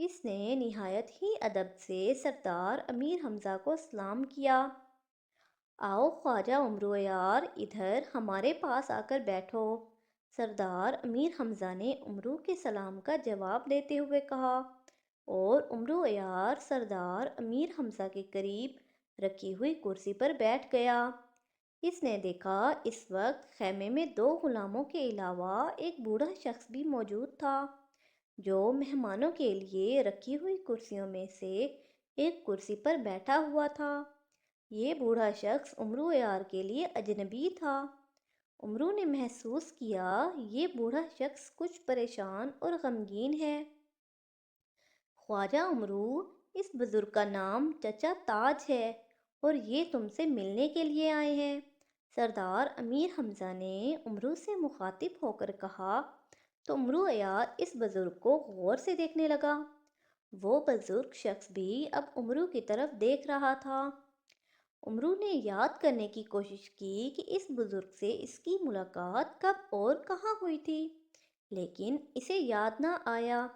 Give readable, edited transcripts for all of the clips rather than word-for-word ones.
اس نے نہایت ہی ادب سے سردار امیر حمزہ کو سلام کیا۔ آؤ خواجہ عمرو یار، ادھر ہمارے پاس آ کر بیٹھو، سردار امیر حمزہ نے عمرو کے سلام کا جواب دیتے ہوئے کہا، اور عمرو یار سردار امیر حمزہ کے قریب رکھی ہوئی کرسی پر بیٹھ گیا۔ اس نے دیکھا اس وقت خیمے میں دو غلاموں کے علاوہ ایک بوڑھا شخص بھی موجود تھا، جو مہمانوں کے لیے رکھی ہوئی کرسیوں میں سے ایک کرسی پر بیٹھا ہوا تھا۔ یہ بوڑھا شخص عمرو یار کے لیے اجنبی تھا۔ عمرو نے محسوس کیا یہ بوڑھا شخص کچھ پریشان اور غمگین ہے۔ خواجہ عمرو، اس بزرگ کا نام چچا تاج ہے اور یہ تم سے ملنے کے لیے آئے ہیں، سردار امیر حمزہ نے عمرو سے مخاطب ہو کر کہا۔ تو عمرو یار اس بزرگ کو غور سے دیکھنے لگا۔ وہ بزرگ شخص بھی اب عمرو کی طرف دیکھ رہا تھا۔ عمرو نے یاد کرنے کی کوشش کی کہ اس بزرگ سے اس کی ملاقات کب اور کہاں ہوئی تھی، لیکن اسے یاد نہ آیا۔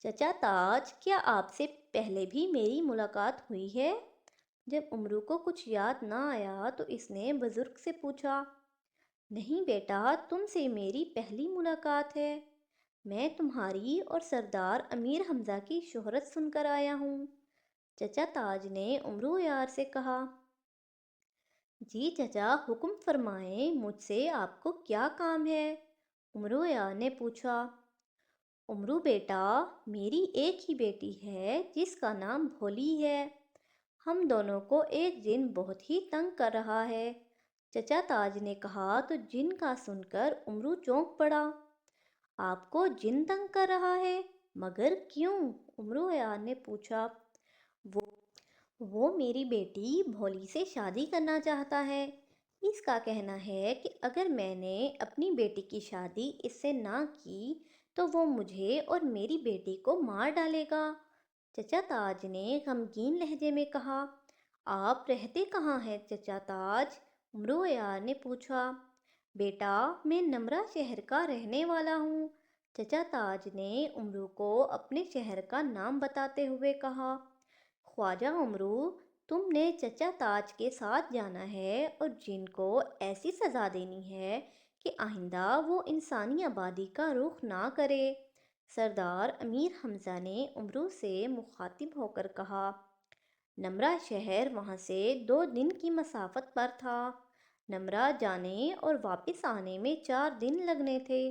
چچا تاج، کیا آپ سے پہلے بھی میری ملاقات ہوئی ہے؟ جب عمرو کو کچھ یاد نہ آیا تو اس نے بزرگ سے پوچھا۔ نہیں بیٹا، تم سے میری پہلی ملاقات ہے۔ میں تمہاری اور سردار امیر حمزہ کی شہرت سن کر آیا ہوں، چچا تاج نے عمرو یار سے کہا۔ جی چچا، حکم فرمائیں، مجھ سے آپ کو کیا کام ہے؟ عمرو یار نے پوچھا۔ عمرو بیٹا، میری ایک ہی بیٹی ہے جس کا نام بھولی ہے۔ ہم دونوں کو ایک جن بہت ہی تنگ کر رہا ہے، چچا تاج نے کہا تو جن کا سن کر عمرو چونک پڑا۔ آپ کو جن تنگ کر رہا ہے؟ مگر کیوں؟ عمرو یار نے پوچھا۔ وہ وہ میری بیٹی بھولی سے شادی کرنا چاہتا ہے۔ اس کا کہنا ہے کہ اگر میں نے اپنی بیٹی کی شادی اس سے نہ کی تو وہ مجھے اور میری بیٹی کو مار ڈالے گا، چچا تاج نے غمگین لہجے میں کہا۔ آپ رہتے کہاں ہیں چچا تاج؟ عمرو یار نے پوچھا۔ بیٹا، میں نمرہ شہر کا رہنے والا ہوں، چچا تاج نے عمرو کو اپنے شہر کا نام بتاتے ہوئے کہا۔ خواجہ عمرو، تم نے چچا تاج کے ساتھ جانا ہے اور جن کو ایسی سزا دینی ہے کہ آئندہ وہ انسانی آبادی کا رخ نہ کرے، سردار امیر حمزہ نے عمرو سے مخاطب ہو کر کہا۔ نمرہ شہر وہاں سے 2 دن کی مسافت پر تھا۔ نمرہ جانے اور واپس آنے میں 4 دن لگنے تھے،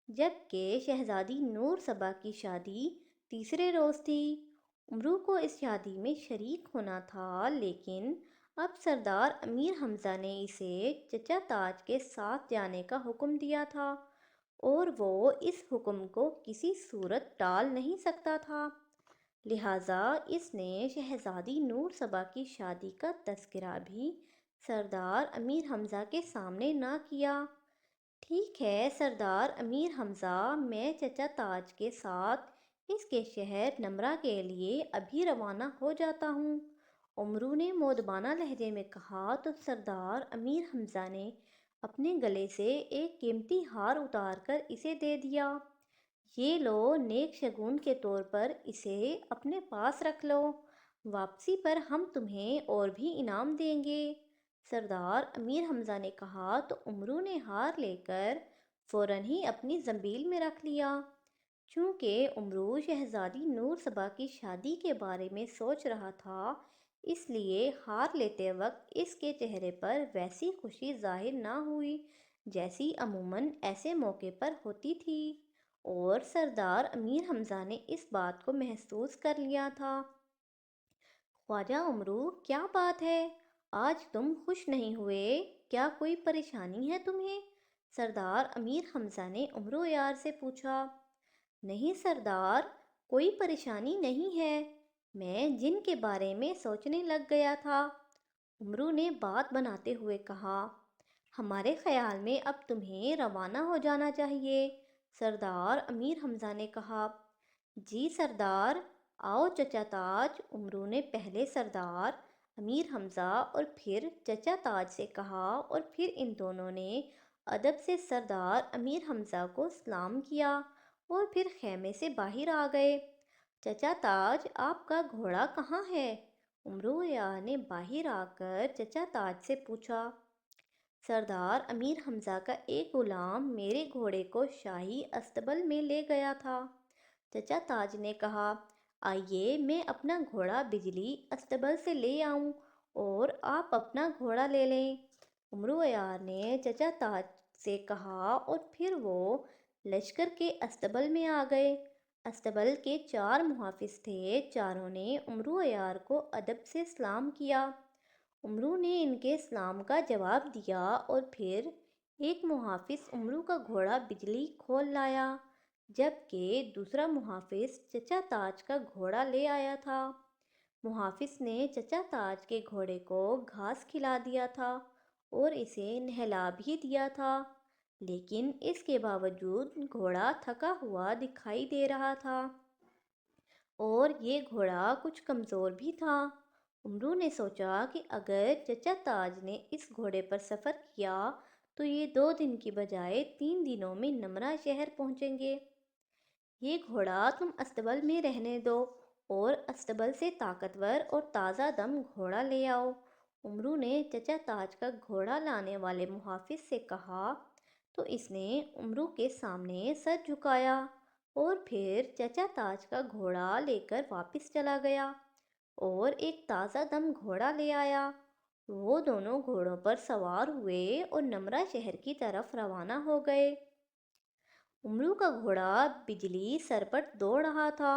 جبکہ شہزادی نور صبا کی شادی تیسرے روز تھی۔ عمرو کو اس شادی میں شریک ہونا تھا، لیکن اب سردار امیر حمزہ نے اسے چچا تاج کے ساتھ جانے کا حکم دیا تھا اور وہ اس حکم کو کسی صورت ٹال نہیں سکتا تھا، لہٰذا اس نے شہزادی نور صبا کی شادی کا تذکرہ بھی سردار امیر حمزہ کے سامنے نہ کیا۔ ٹھیک ہے سردار امیر حمزہ، میں چچا تاج کے ساتھ اس کے شہر نمرہ کے لیے ابھی روانہ ہو جاتا ہوں، عمرو نے مؤدبانہ لہجے میں کہا تو سردار امیر حمزہ نے اپنے گلے سے ایک قیمتی ہار اتار کر اسے دے دیا۔ یہ لو، نیک شگون کے طور پر اسے اپنے پاس رکھ لو، واپسی پر ہم تمہیں اور بھی انعام دیں گے، سردار امیر حمزہ نے کہا تو عمرو نے ہار لے کر فوراً ہی اپنی زنبیل میں رکھ لیا۔ چونکہ عمرو شہزادی نور صبا کی شادی کے بارے میں سوچ رہا تھا، اس لیے ہار لیتے وقت اس کے چہرے پر ویسی خوشی ظاہر نہ ہوئی جیسی عموماً ایسے موقع پر ہوتی تھی، اور سردار امیر حمزہ نے اس بات کو محسوس کر لیا تھا۔ خواجہ عمرو، کیا بات ہے؟ آج تم خوش نہیں ہوئے، کیا کوئی پریشانی ہے تمہیں؟ سردار امیر حمزہ نے عمرو یار سے پوچھا۔ نہیں سردار، کوئی پریشانی نہیں ہے، میں جن کے بارے میں سوچنے لگ گیا تھا، عمرو نے بات بناتے ہوئے کہا۔ ہمارے خیال میں اب تمہیں روانہ ہو جانا چاہیے، سردار امیر حمزہ نے کہا۔ جی سردار، آؤ چچا تاج، عمرو نے پہلے سردار امیر حمزہ اور پھر چچا تاج سے کہا، اور پھر ان دونوں نے ادب سے سردار امیر حمزہ کو سلام کیا اور پھر خیمے سے باہر آ گئے۔ چچا تاج، آپ کا گھوڑا کہاں ہے؟ امرویا نے باہر آ کر چچا تاج سے پوچھا۔ سردار امیر حمزہ کا ایک غلام میرے گھوڑے کو شاہی استبل میں لے گیا تھا، چچا تاج نے کہا۔ آئیے میں اپنا گھوڑا بجلی استبل سے لے آؤں اور آپ اپنا گھوڑا لے لیں، امرو عیار نے چچا تاج سے کہا، اور پھر وہ لشکر کے استبل میں آ گئے۔ استبل کے 4 محافظ تھے، چاروں نے امرو عیار کو ادب سے سلام کیا۔ امرو نے ان کے سلام کا جواب دیا اور پھر ایک محافظ امرو کا گھوڑا بجلی کھول لایا، جبکہ دوسرا محافظ چچا تاج کا گھوڑا لے آیا تھا۔ محافظ نے چچا تاج کے گھوڑے کو گھاس کھلا دیا تھا اور اسے نہلا بھی دیا تھا، لیکن اس کے باوجود گھوڑا تھکا ہوا دکھائی دے رہا تھا اور یہ گھوڑا کچھ کمزور بھی تھا۔ امرو نے سوچا کہ اگر چچا تاج نے اس گھوڑے پر سفر کیا تو یہ 2 دن کی بجائے 3 دنوں میں نمرا شہر پہنچیں گے۔ یہ گھوڑا تم استبل میں رہنے دو اور استبل سے طاقتور اور تازہ دم گھوڑا لے آؤ، امرو نے چچا تاج کا گھوڑا لانے والے محافظ سے کہا۔ تو اس نے امرو کے سامنے سر جھکایا اور پھر چچا تاج کا گھوڑا لے کر واپس چلا گیا اور ایک تازہ دم گھوڑا لے آیا۔ وہ دونوں گھوڑوں پر سوار ہوئے اور نمرا شہر کی طرف روانہ ہو گئے۔ امرو کا گھوڑا بجلی سر پر دوڑ رہا تھا،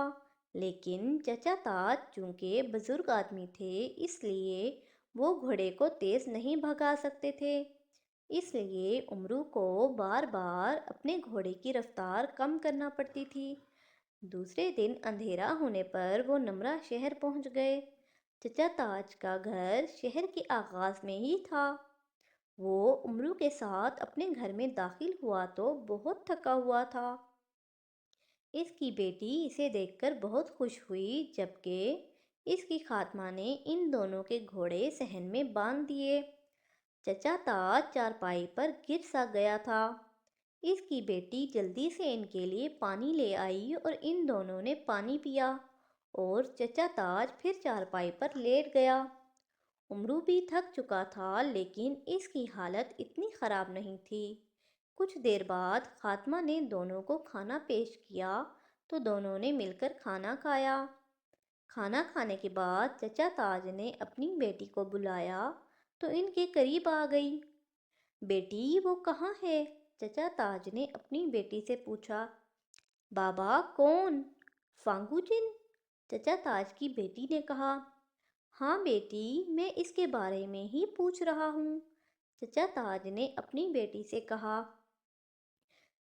لیکن چچا تاج چونکہ بزرگ آدمی تھے اس لیے وہ گھوڑے کو تیز نہیں بھگا سکتے تھے، اس لیے امرو کو بار بار اپنے گھوڑے کی رفتار کم کرنا پڑتی تھی۔ دوسرے دن اندھیرا ہونے پر وہ نمرا شہر پہنچ گئے۔ چچا تاج کا گھر شہر کے آغاز میں ہی تھا۔ وہ امرو کے ساتھ اپنے گھر میں داخل ہوا تو بہت تھکا ہوا تھا۔ اس کی بیٹی اسے دیکھ کر بہت خوش ہوئی، جبکہ اس کی خاتمہ نے ان دونوں کے گھوڑے صحن میں باندھ دیے۔ چچا تاج چارپائی پر گر سا گیا تھا۔ اس کی بیٹی جلدی سے ان کے لیے پانی لے آئی اور ان دونوں نے پانی پیا اور چچا تاج پھر چارپائی پر لیٹ گیا۔ امرو بھی تھک چکا تھا، لیکن اس کی حالت اتنی خراب نہیں تھی۔ کچھ دیر بعد خاتمہ نے دونوں کو کھانا پیش کیا تو دونوں نے مل کر کھانا کھایا۔ کھانا کھانے کے بعد چچا تاج نے اپنی بیٹی کو بلایا تو ان کے قریب آ گئی۔ بیٹی، وہ کہاں ہے؟ چچا تاج نے اپنی بیٹی سے پوچھا۔ بابا، کون؟ فانگو جن، چچا تاج کی بیٹی نے کہا۔ ہاں بیٹی، میں اس کے بارے میں ہی پوچھ رہا ہوں، چچا تاج نے اپنی بیٹی سے کہا۔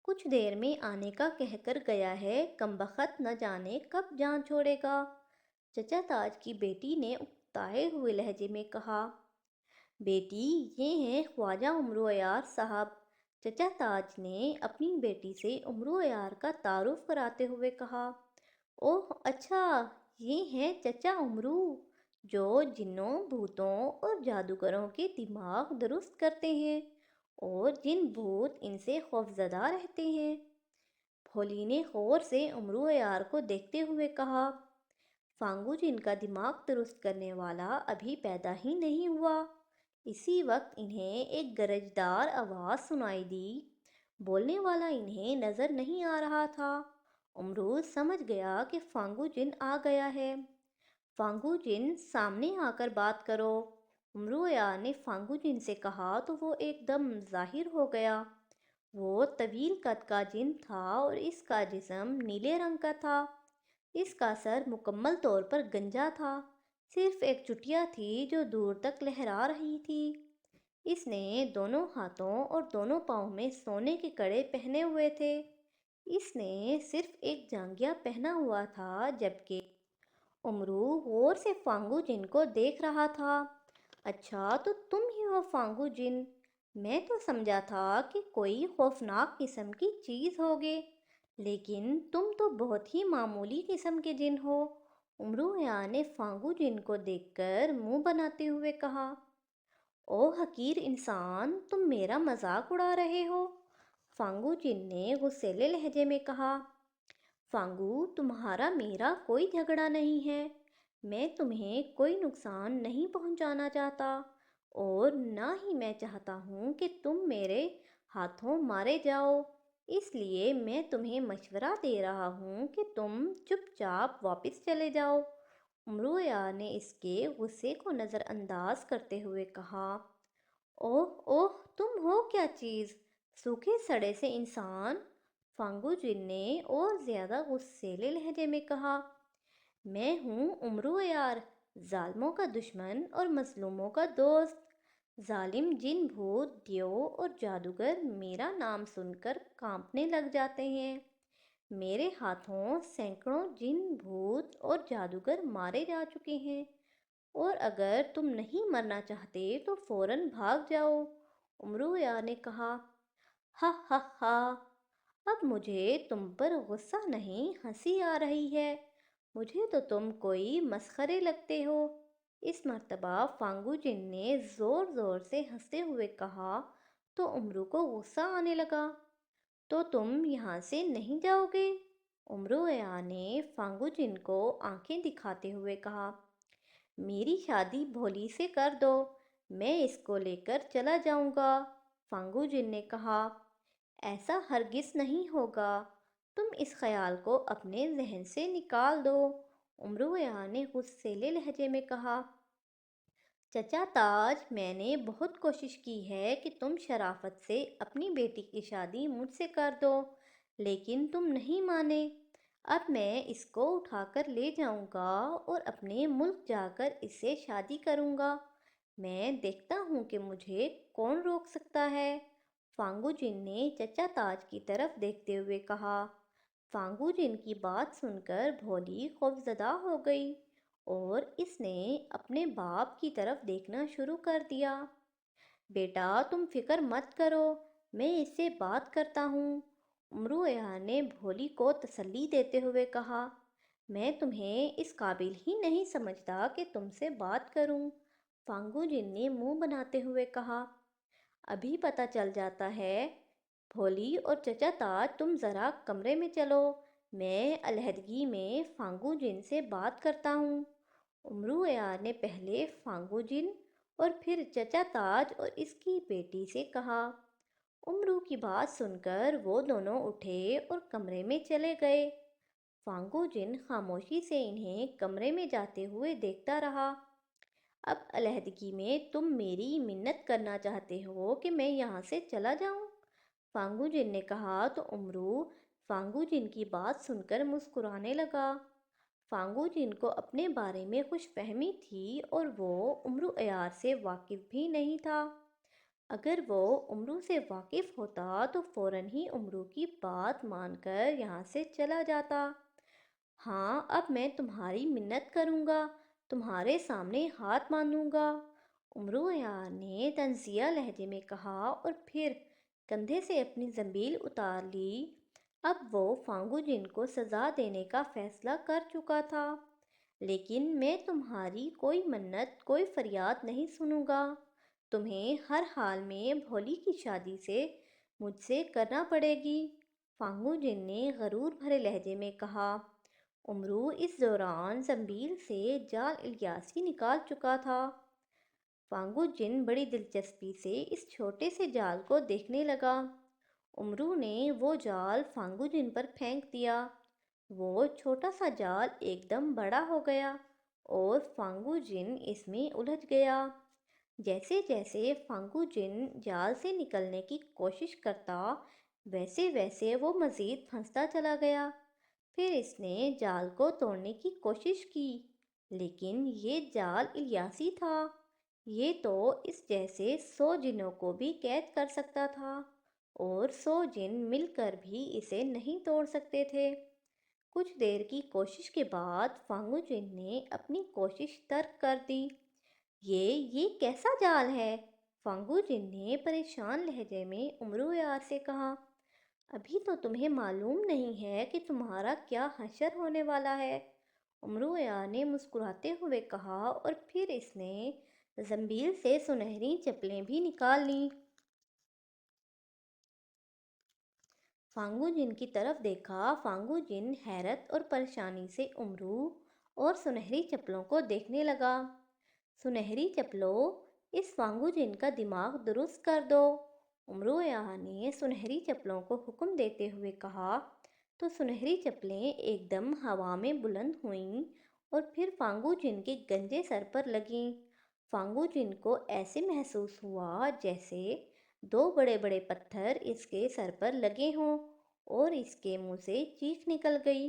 کچھ دیر میں آنے کا کہہ کر گیا ہے، کمبخت نہ جانے کب جان چھوڑے گا، چچا تاج کی بیٹی نے اکتائے ہوئے لہجے میں کہا۔ بیٹی، یہ ہیں خواجہ امرو عیار صاحب، چچا تاج نے اپنی بیٹی سے امرو عیار کا تعارف کراتے ہوئے کہا۔ اوہ اچھا، یہ ہیں چچا امرو، جو جنوں، بھوتوں اور جادوگروں کے دماغ درست کرتے ہیں اور جن بھوت ان سے خوفزدہ رہتے ہیں، بھولی نے غور سے امرو عیار کو دیکھتے ہوئے کہا۔ فانگو جن کا دماغ درست کرنے والا ابھی پیدا ہی نہیں ہوا۔ اسی وقت انہیں ایک گرجدار آواز سنائی دی۔ بولنے والا انہیں نظر نہیں آ رہا تھا۔ امرو سمجھ گیا کہ فانگو جن آ گیا ہے۔ فانگو جن، سامنے آ کر بات کرو، امرو عیار نے فانگو جن سے کہا تو وہ ایک دم ظاہر ہو گیا۔ وہ طویل قد کا جن تھا اور اس کا جسم نیلے رنگ کا تھا۔ اس کا سر مکمل طور پر گنجا تھا، صرف ایک چٹیا تھی جو دور تک لہرا رہی تھی۔ اس نے دونوں ہاتھوں اور دونوں پاؤں میں سونے کے کڑے پہنے ہوئے تھے۔ اس نے صرف ایک جانگھیا پہنا ہوا تھا، جبکہ امرو غور سے فانگو جن کو دیکھ رہا تھا۔ اچھا، تو تم ہی ہو فانگو جن؟ میں تو سمجھا تھا کہ کوئی خوفناک قسم کی چیز ہوگے، لیکن تم تو بہت ہی معمولی قسم کے جن ہو، امرو عیار نے فانگو جن کو دیکھ کر منہ بناتے ہوئے کہا۔ او حقیر انسان، تم میرا مذاق اڑا رہے ہو، فانگو جن نے غصیلے لہجے میں کہا۔ فانگو، تمہارا میرا کوئی جھگڑا نہیں ہے۔ میں تمہیں کوئی نقصان نہیں پہنچانا چاہتا، اور نہ ہی میں چاہتا ہوں کہ تم میرے ہاتھوں مارے جاؤ۔ اس لیے میں تمہیں مشورہ دے رہا ہوں کہ تم چپ چاپ واپس چلے جاؤ۔ امرویا نے اس کے غصے کو نظر انداز کرتے ہوئے کہا، اوہ اوہ، تم ہو کیا چیز، سوکھے سڑے سے انسان! فانگو جن نے اور زیادہ غصیلے لہجے میں کہا، میں ہوں امرو یار، ظالموں کا دشمن اور مظلوموں کا دوست۔ ظالم جن، بھوت، دیو اور جادوگر میرا نام سن کر کانپنے لگ جاتے ہیں۔ میرے ہاتھوں سینکڑوں جن، بھوت اور جادوگر مارے جا چکے ہیں، اور اگر تم نہیں مرنا چاہتے تو فوراً بھاگ جاؤ۔ امرویا نے کہا، ہا ہا ہا، اب مجھے تم پر غصہ نہیں ہنسی آ رہی ہے، مجھے تو تم کوئی مسخرے لگتے ہو۔ اس مرتبہ فانگو جن نے زور زور سے ہنستے ہوئے کہا تو امرو کو غصہ آنے لگا، تو تم یہاں سے نہیں جاؤ گے؟ امرویا نے فانگو جن کو آنکھیں دکھاتے ہوئے کہا، میری شادی بھولی سے کر دو، میں اس کو لے کر چلا جاؤں گا۔ فانگو جن نے کہا، ایسا ہرگز نہیں ہوگا، تم اس خیال کو اپنے ذہن سے نکال دو۔ امرویا نے غصیلے لہجے میں کہا، چچا تاج، میں نے بہت کوشش کی ہے کہ تم شرافت سے اپنی بیٹی کی شادی مجھ سے کر دو، لیکن تم نہیں مانے۔ اب میں اس کو اٹھا کر لے جاؤں گا اور اپنے ملک جا کر اس سے شادی کروں گا۔ میں دیکھتا ہوں کہ مجھے کون روک سکتا ہے۔ فانگو جن نے چچا تاج کی طرف دیکھتے ہوئے کہا۔ فانگو جن کی بات سن کر بھولی خوفزدہ ہو گئی، اور اس نے اپنے باپ کی طرف دیکھنا شروع کر دیا۔ بیٹا، تم فکر مت کرو، میں اس سے بات کرتا ہوں۔ امرویا نے بھولی کو تسلی دیتے ہوئے کہا، میں تمہیں اس قابل ہی نہیں سمجھتا کہ تم سے بات کروں۔ فانگو جن نے منہ بناتے ہوئے کہا، ابھی پتہ چل جاتا ہے۔ بھولی اور چچا تاج، تم ذرا کمرے میں چلو، میں علیحدگی میں فانگو جن سے بات کرتا ہوں۔ امرویا نے پہلے فانگو جن اور پھر چچا تاج اور اس کی بیٹی سے کہا۔ امرو کی بات سن کر وہ دونوں اٹھے اور کمرے میں چلے گئے۔ فانگو جن خاموشی سے انہیں کمرے میں جاتے ہوئے دیکھتا رہا۔ اب علیحدگی میں تم میری منت کرنا چاہتے ہو کہ میں یہاں سے چلا جاؤں؟ فانگو جن نے کہا تو امرو فانگو جن کی بات سن کر مسکرانے لگا۔ فانگو جن کو اپنے بارے میں خوش فہمی تھی، اور وہ امرو عیار سے واقف بھی نہیں تھا۔ اگر وہ امرو سے واقف ہوتا تو فوراً ہی امرو کی بات مان کر یہاں سے چلا جاتا۔ ہاں، اب میں تمہاری منت کروں گا، تمہارے سامنے ہاتھ باندھوں گا، امرو عیار نے طنزیہ لہجے میں کہا، اور پھر کندھے سے اپنی زنبیل اتار لی۔ اب وہ فانگو جن کو سزا دینے کا فیصلہ کر چکا تھا، لیکن میں تمہاری کوئی منت، کوئی فریاد نہیں سنوں گا۔ تمہیں ہر حال میں بھولی کی شادی سے مجھ سے کرنا پڑے گی۔ فانگو جن نے غرور بھرے لہجے میں کہا۔ امرو اس دوران زنبیل سے جال الیاسی نکال چکا تھا۔ فانگو جن بڑی دلچسپی سے اس چھوٹے سے جال کو دیکھنے لگا۔ امرو نے وہ جال فانگو جن پر پھینک دیا۔ وہ چھوٹا سا جال ایک دم بڑا ہو گیا، اور فانگو جن اس میں الجھ گیا۔ جیسے جیسے فانگو جن جال سے نکلنے کی کوشش کرتا، ویسے ویسے وہ مزید پھنستا چلا گیا۔ پھر اس نے جال کو توڑنے کی کوشش کی، لیکن یہ جال الیاسی تھا۔ یہ تو اس جیسے 100 جنوں کو بھی قید کر سکتا تھا، اور 100 جن مل کر بھی اسے نہیں توڑ سکتے تھے۔ کچھ دیر کی کوشش کے بعد فانگو جن نے اپنی کوشش ترک کر دی۔ یہ کیسا جال ہے؟ فانگو جن نے پریشان لہجے میں امرو یار سے کہا، ابھی تو تمہیں معلوم نہیں ہے کہ تمہارا کیا حشر ہونے والا ہے۔ امرو یار نے مسکراتے ہوئے کہا، اور پھر اس نے زنبیل سے سنہری چپلیں بھی نکال لیں۔ فانگو جن کی طرف دیکھا۔ فانگو جن حیرت اور پریشانی سے امرو اور سنہری چپلوں کو دیکھنے لگا۔ سنہری چپلوں، اس فانگو جن کا دماغ درست کر دو، امرویا نے سنہری چپلوں کو حکم دیتے ہوئے کہا۔ تو سنہری چپلیں ایک دم ہوا میں بلند ہوئیں اور پھر فانگو جن کے گنجے سر پر لگیں۔ فانگو جن کو ایسے محسوس ہوا جیسے دو بڑے بڑے پتھر اس کے سر پر لگے ہوں اور اس کے منہ سے چیخ نکل گئی۔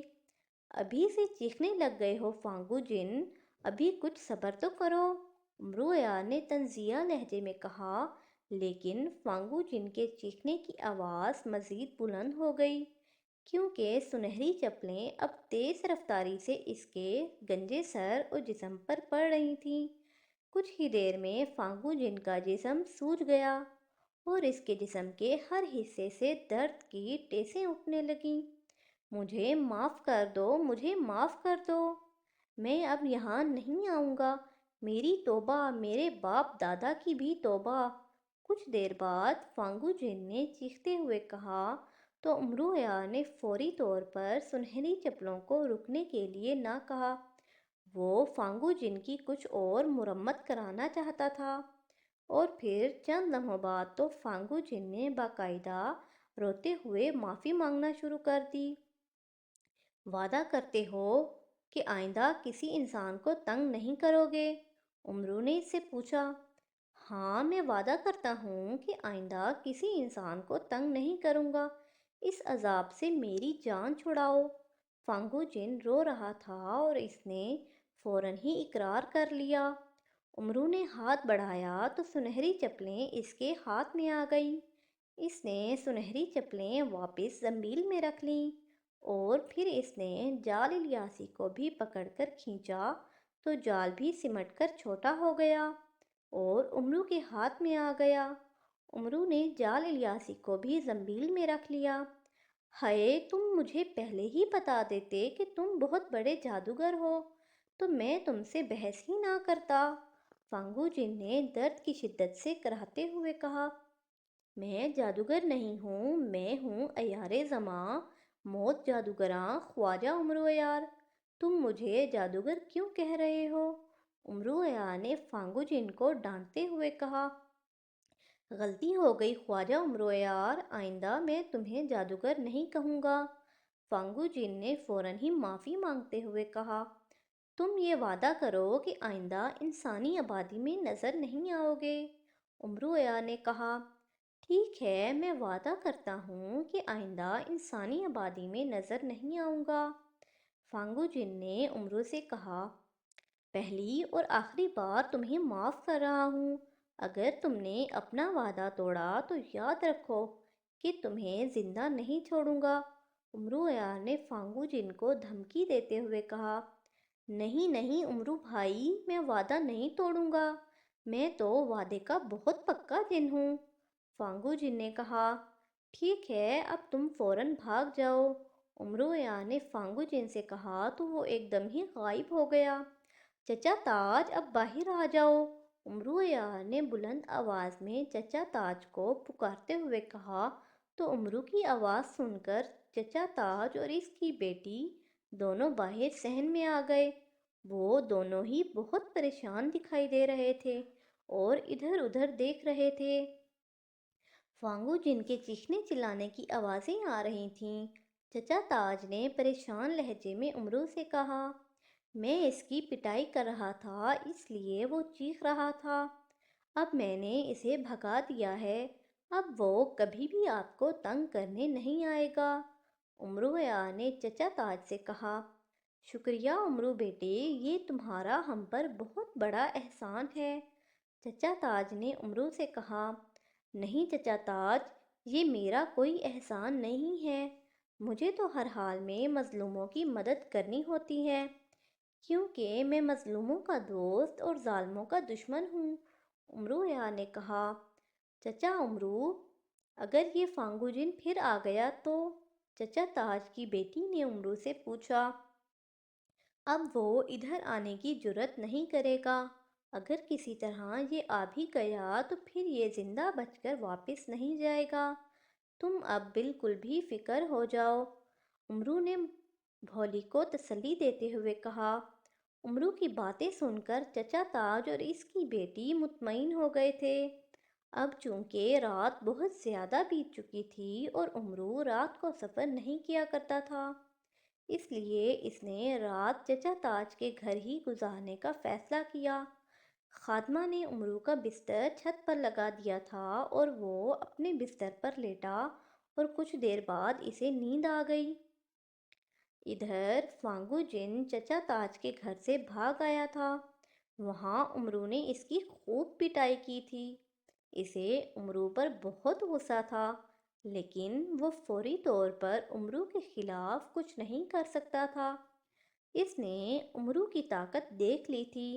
ابھی سے چیخنے لگ گئے ہو فانگو جن، ابھی کچھ صبر تو کرو، امرویا نے طنزیہ لہجے میں کہا۔ لیکن فانگو جن کے چیخنے کی آواز مزید بلند ہو گئی، کیونکہ سنہری چپلیں اب تیز رفتاری سے اس کے گنجے سر اور جسم پر پڑ رہی تھیں۔ کچھ ہی دیر میں فانگو جن کا جسم سوج گیا اور اس کے جسم کے ہر حصے سے درد کی ٹیسیں اٹھنے لگیں۔ مجھے معاف کر دو، مجھے معاف کر دو، میں اب یہاں نہیں آؤں گا، میری توبہ، میرے باپ دادا کی بھی توبہ۔ کچھ دیر بعد فانگو جن نے چیختے ہوئے کہا تو امرویا نے فوری طور پر سنہری چپلوں کو رکنے کے لیے نہ کہا۔ وہ فانگو جن کی کچھ اور مرمت کرانا چاہتا تھا، اور پھر چند لمحوں بعد تو فانگو جن نے باقاعدہ روتے ہوئے معافی مانگنا شروع کر دی۔ وعدہ کرتے ہو کہ آئندہ کسی انسان کو تنگ نہیں کرو گے؟ امرو نے اس سے پوچھا۔ ہاں، میں وعدہ کرتا ہوں کہ آئندہ کسی انسان کو تنگ نہیں کروں گا، اس عذاب سے میری جان چھڑاؤ۔ فانگو جن رو رہا تھا اور اس نے فوراً ہی اقرار کر لیا۔ امرو نے ہاتھ بڑھایا تو سنہری چپلیں اس کے ہاتھ میں آ گئیں۔ اس نے سنہری چپلیں واپس زنبیل میں رکھ لیں اور پھر اس نے جال الیاسی کو بھی پکڑ کر کھینچا تو جال بھی سمٹ کر چھوٹا ہو گیا اور امرو کے ہاتھ میں آ گیا۔ امرو نے جال الیاسی کو بھی زنبیل میں رکھ لیا۔ ہائے، تم مجھے پہلے ہی بتا دیتے کہ تم بہت بڑے جادوگر ہو تو میں تم سے بحث ہی نہ کرتا، فانگو جن نے درد کی شدت سے کراہتے ہوئے کہا۔ میں جادوگر نہیں ہوں، میں ہوں عیار زماں، موت جادوگراں خواجہ امرویار۔ تم مجھے جادوگر کیوں کہہ رہے ہو؟ امرویا نے فانگو جن کو ڈانٹتے ہوئے کہا۔ غلطی ہو گئی خواجہ امرویار، آئندہ میں تمہیں جادوگر نہیں کہوں گا، فانگو جن نے فوراً ہی معافی مانگتے ہوئے کہا۔ تم یہ وعدہ کرو کہ آئندہ انسانی آبادی میں نظر نہیں آؤ گے، امرویا نے کہا۔ ٹھیک ہے، میں وعدہ کرتا ہوں کہ آئندہ انسانی آبادی میں نظر نہیں آؤں گا، فانگو جن نے امرو سے کہا۔ پہلی اور آخری بار تمہیں معاف کر رہا ہوں، اگر تم نے اپنا وعدہ توڑا تو یاد رکھو کہ تمہیں زندہ نہیں چھوڑوں گا، امرویا نے فانگو جن کو دھمکی دیتے ہوئے کہا۔ نہیں نہیں امرو بھائی، میں وعدہ نہیں توڑوں گا، میں تو وعدے کا بہت پکا جن ہوں، فانگو جن نے کہا۔ ٹھیک ہے، اب تم فوراً بھاگ جاؤ، امرویا نے فانگو جن سے کہا تو وہ ایک دم ہی غائب ہو گیا۔ چچا تاج، اب باہر آ جاؤ، امرویا نے بلند آواز میں چچا تاج کو پکارتے ہوئے کہا۔ تو امرو کی آواز سن کر چچا تاج اور اس کی بیٹی دونوں باہر صحن میں آ گئے۔ وہ دونوں ہی بہت پریشان دکھائی دے رہے تھے اور ادھر ادھر دیکھ رہے تھے۔ فانگو جن کے چیخنے چلانے کی آوازیں آ رہی تھیں۔ چچا تاج نے پریشان لہجے میں امرو سے کہا۔ میں اس کی پٹائی کر رہا تھا، اس لیے وہ چیخ رہا تھا، اب میں نے اسے بھگا دیا ہے، اب وہ کبھی بھی آپ کو تنگ کرنے نہیں آئے گا، امرویا نے چچا تاج سے کہا۔ شکریہ امرو بیٹے، یہ تمہارا ہم پر بہت بڑا احسان ہے، چچا تاج نے امرو سے کہا۔ نہیں چچا تاج، یہ میرا کوئی احسان نہیں ہے، مجھے تو ہر حال میں مظلوموں کی مدد کرنی ہوتی ہے، کیونکہ میں مظلوموں کا دوست اور ظالموں کا دشمن ہوں، امرویا نے کہا۔ چچا امرو، اگر یہ فانگو جن پھر آ گیا تو؟ چچا تاج کی بیٹی نے امرو سے پوچھا۔ اب وہ ادھر آنے کی جرات نہیں کرے گا، اگر کسی طرح یہ آ بھی گیا تو پھر یہ زندہ بچ کر واپس نہیں جائے گا، تم اب بالکل بھی فکر ہو جاؤ، امرو نے بھولی کو تسلی دیتے ہوئے کہا۔ امرو کی باتیں سن کر چچا تاج اور اس کی بیٹی مطمئن ہو گئے تھے۔ اب چونکہ رات بہت زیادہ بیت چکی تھی اور امرو رات کو سفر نہیں کیا کرتا تھا، اس لیے اس نے رات چچا تاج کے گھر ہی گزارنے کا فیصلہ کیا۔ خادمہ نے امرو کا بستر چھت پر لگا دیا تھا اور وہ اپنے بستر پر لیٹا اور کچھ دیر بعد اسے نیند آ گئی۔ ادھر فانگو جن چچا تاج کے گھر سے بھاگ آیا تھا۔ وہاں امرو نے اس کی خوب پٹائی کی تھی۔ اسے امرو پر بہت غصہ تھا، لیکن وہ فوری طور پر امرو کے خلاف کچھ نہیں کر سکتا تھا۔ اس نے امرو کی طاقت دیکھ لی تھی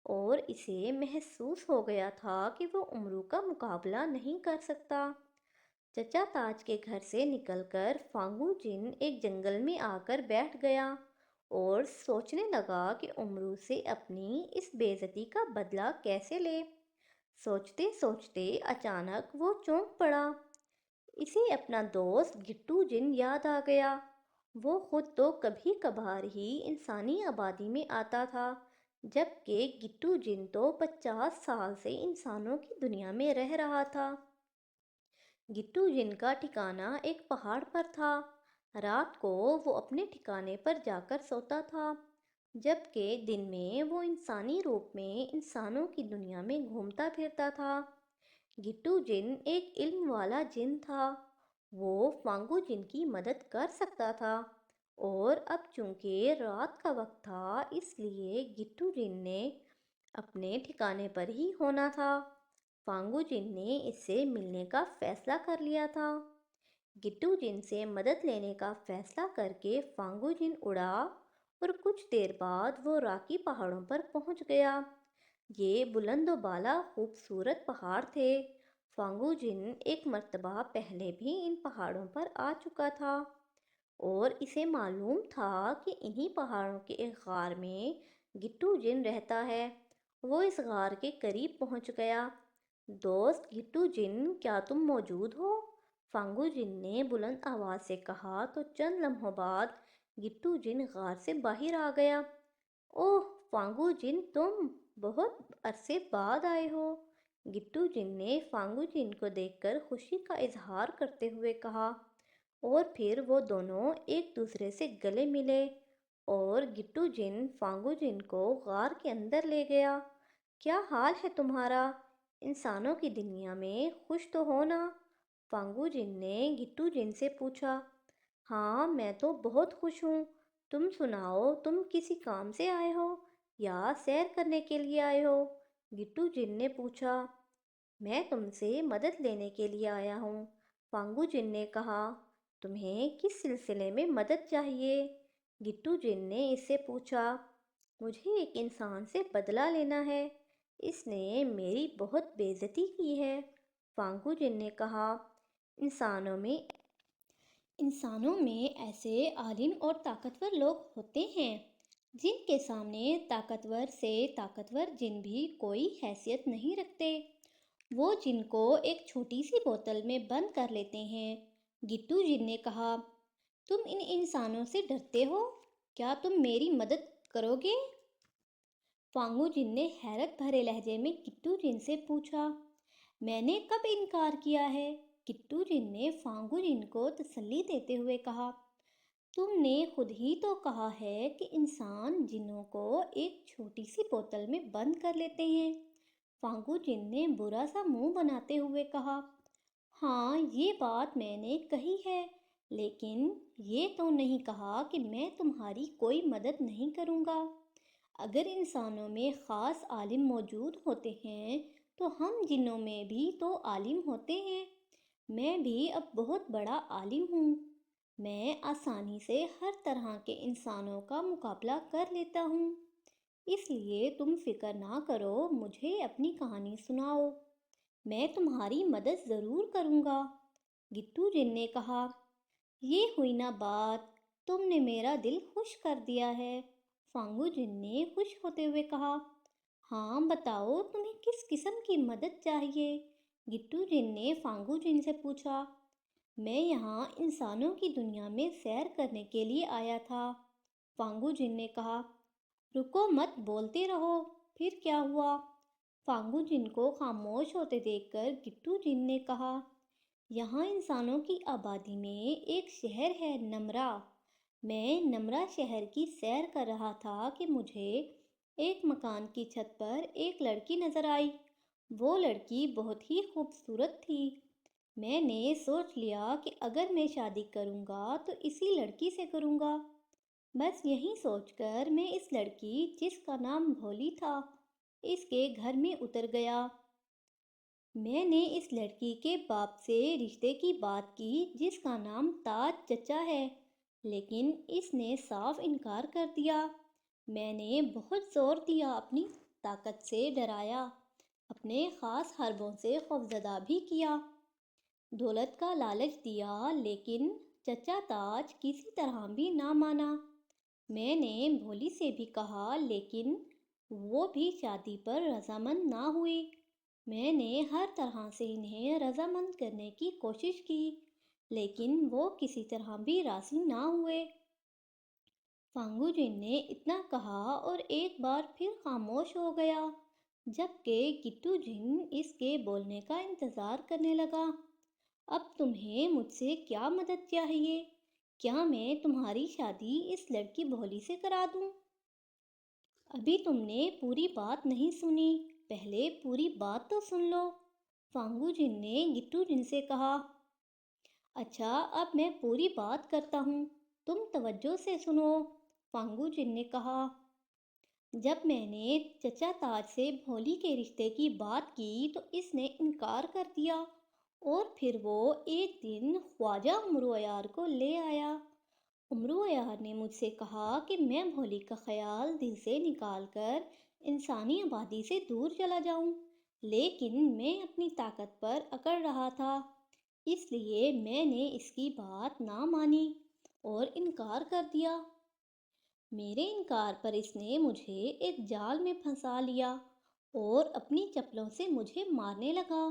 اور اسے محسوس ہو گیا تھا کہ وہ امرو کا مقابلہ نہیں کر سکتا۔ چچا تاج کے گھر سے نکل کر فانگو جن ایک جنگل میں آ کر بیٹھ گیا اور سوچنے لگا کہ امرو سے اپنی اس بے عزتی کا بدلہ کیسے لے۔ سوچتے سوچتے اچانک وہ چونک پڑا۔ اسے اپنا دوست گٹو جن یاد آ گیا۔ وہ خود تو کبھی کبھار ہی انسانی آبادی میں آتا تھا، جبکہ گٹو جن تو 50 سال سے انسانوں کی دنیا میں رہ رہا تھا۔ گٹو جن کا ٹھکانہ ایک پہاڑ پر تھا۔ رات کو وہ اپنے ٹھکانے پر جا کر سوتا تھا، جبکہ دن میں وہ انسانی روپ میں انسانوں کی دنیا میں گھومتا پھرتا تھا۔ گٹو جن ایک علم والا جن تھا۔ وہ فانگو جن کی مدد کر سکتا تھا، اور اب چونکہ رات کا وقت تھا اس لیے گٹو جن نے اپنے ٹھکانے پر ہی ہونا تھا۔ فانگو جن نے اس سے ملنے کا فیصلہ کر لیا تھا۔ گٹو جن سے مدد لینے کا فیصلہ کر کے فانگو جن اڑا اور کچھ دیر بعد وہ راکی پہاڑوں پر پہنچ گیا۔ یہ بلند و بالا خوبصورت پہاڑ تھے۔ فانگو جن ایک مرتبہ پہلے بھی ان پہاڑوں پر آ چکا تھا اور اسے معلوم تھا کہ انہی پہاڑوں کے ایک غار میں گٹو جن رہتا ہے۔ وہ اس غار کے قریب پہنچ گیا۔ دوست گٹو جن، کیا تم موجود ہو؟ فانگو جن نے بلند آواز سے کہا تو چند لمحوں بعد گٹو جن غار سے باہر آ گیا۔ اوہ فانگو جن، تم بہت عرصے بعد آئے ہو۔ گٹو جن نے فانگو جن کو دیکھ کر خوشی کا اظہار کرتے ہوئے کہا، اور پھر وہ دونوں ایک دوسرے سے گلے ملے اور گٹو جن فانگو جن کو غار کے اندر لے گیا۔ کیا حال ہے تمہارا؟ انسانوں کی دنیا میں خوش تو ہو نا؟ فانگو جن نے گٹو جن سے پوچھا۔ ہاں میں تو بہت خوش ہوں۔ تم سناؤ، تم کسی کام سے آئے ہو یا سیر کرنے کے لیے آئے ہو؟ گٹو جن نے پوچھا۔ میں تم سے مدد لینے کے لیے آیا ہوں، فانگو جن نے کہا۔ تمہیں کس سلسلے میں مدد چاہیے؟ گٹو جن نے اس سے پوچھا۔ مجھے ایک انسان سے بدلہ لینا ہے، اس نے میری بہت بے عزتی کی ہے، فانگو جن نے کہا۔ انسانوں میں ایسے عالم اور طاقتور لوگ ہوتے ہیں جن کے سامنے طاقتور سے طاقتور جن بھی کوئی حیثیت نہیں رکھتے۔ وہ جن کو ایک چھوٹی سی بوتل میں بند کر لیتے ہیں، گٹو جن نے کہا۔ تم ان انسانوں سے ڈرتے ہو؟ کیا تم میری مدد کرو گے؟ فانگو جن نے حیرت بھرے لہجے میں گٹو جن سے پوچھا۔ میں نے کب انکار کیا ہے؟ گٹو جن نے فانگو جن کو تسلی دیتے ہوئے کہا۔ تم نے خود ہی تو کہا ہے کہ انسان جنوں کو ایک چھوٹی سی بوتل میں بند کر لیتے ہیں، فانگو جن نے برا سا منہ بناتے ہوئے کہا۔ ہاں یہ بات میں نے کہی ہے، لیکن یہ تو نہیں کہا کہ میں تمہاری کوئی مدد نہیں کروں گا۔ اگر انسانوں میں خاص عالم موجود ہوتے ہیں تو ہم جنوں میں بھی تو عالم ہوتے ہیں۔ میں بھی اب بہت بڑا عالم ہوں۔ میں آسانی سے ہر طرح کے انسانوں کا مقابلہ کر لیتا ہوں۔ اس لیے تم فکر نہ کرو، مجھے اپنی کہانی سناؤ، میں تمہاری مدد ضرور کروں گا، گٹو جن نے کہا۔ یہ ہوئی نا بات، تم نے میرا دل خوش کر دیا ہے، فانگو جن نے خوش ہوتے ہوئے کہا۔ ہاں بتاؤ، تمہیں کس قسم کی مدد چاہیے؟ گٹو جن نے فانگو جن سے پوچھا۔ میں یہاں انسانوں کی دنیا میں سیر کرنے کے لیے آیا تھا، فانگو جن نے کہا۔ رکو مت، بولتے رہو، پھر کیا ہوا؟ فانگو جن کو خاموش ہوتے دیکھ کر گٹو جن نے کہا، یہاں انسانوں کی آبادی میں ایک شہر ہے، نمرا۔ میں نمرا شہر کی سیر کر رہا تھا کہ مجھے ایک مکان کی چھت پر ایک لڑکی نظر آئی۔ وہ لڑکی بہت ہی خوبصورت تھی۔ میں نے سوچ لیا کہ اگر میں شادی کروں گا تو اسی لڑکی سے کروں گا۔ بس یہی سوچ کر میں اس لڑکی، جس کا نام بھولی تھا، اس کے گھر میں اتر گیا۔ میں نے اس لڑکی کے باپ سے رشتے کی بات کی، جس کا نام تاج چچا ہے، لیکن اس نے صاف انکار کر دیا۔ میں نے بہت زور دیا، اپنی طاقت سے ڈرایا، اپنے خاص حربوں سے خوفزدہ بھی کیا، دولت کا لالچ دیا، لیکن چچا تاج کسی طرح بھی نہ مانا۔ میں نے بھولی سے بھی کہا، لیکن وہ بھی شادی پر رضامند نہ ہوئی۔ میں نے ہر طرح سے انہیں رضامند کرنے کی کوشش کی، لیکن وہ کسی طرح بھی راضی نہ ہوئے۔ فانگو جن نے اتنا کہا اور ایک بار پھر خاموش ہو گیا، جبکہ گٹو جن اس کے بولنے کا انتظار کرنے لگا۔ اب تمہیں مجھ سے کیا مدد چاہیے؟ کیا میں تمہاری شادی اس لڑکی بھولی سے کرا دوں؟ ابھی تم نے پوری بات نہیں سنی، پہلے پوری بات تو سن لو، فانگو جن نے گٹو جن سے کہا۔ اچھا، اب میں پوری بات کرتا ہوں، تم توجہ سے سنو، فانگو جن نے کہا۔ جب میں نے چچا تاج سے بھولی کے رشتے کی بات کی تو اس نے انکار کر دیا، اور پھر وہ ایک دن خواجہ امرو عیار کو لے آیا۔ امرو عیار نے مجھ سے کہا کہ میں بھولی کا خیال دل سے نکال کر انسانی آبادی سے دور چلا جاؤں، لیکن میں اپنی طاقت پر اکڑ رہا تھا، اس لیے میں نے اس کی بات نہ مانی اور انکار کر دیا۔ میرے انکار پر اس نے مجھے ایک جال میں پھنسا لیا اور اپنی چپلوں سے مجھے مارنے لگا۔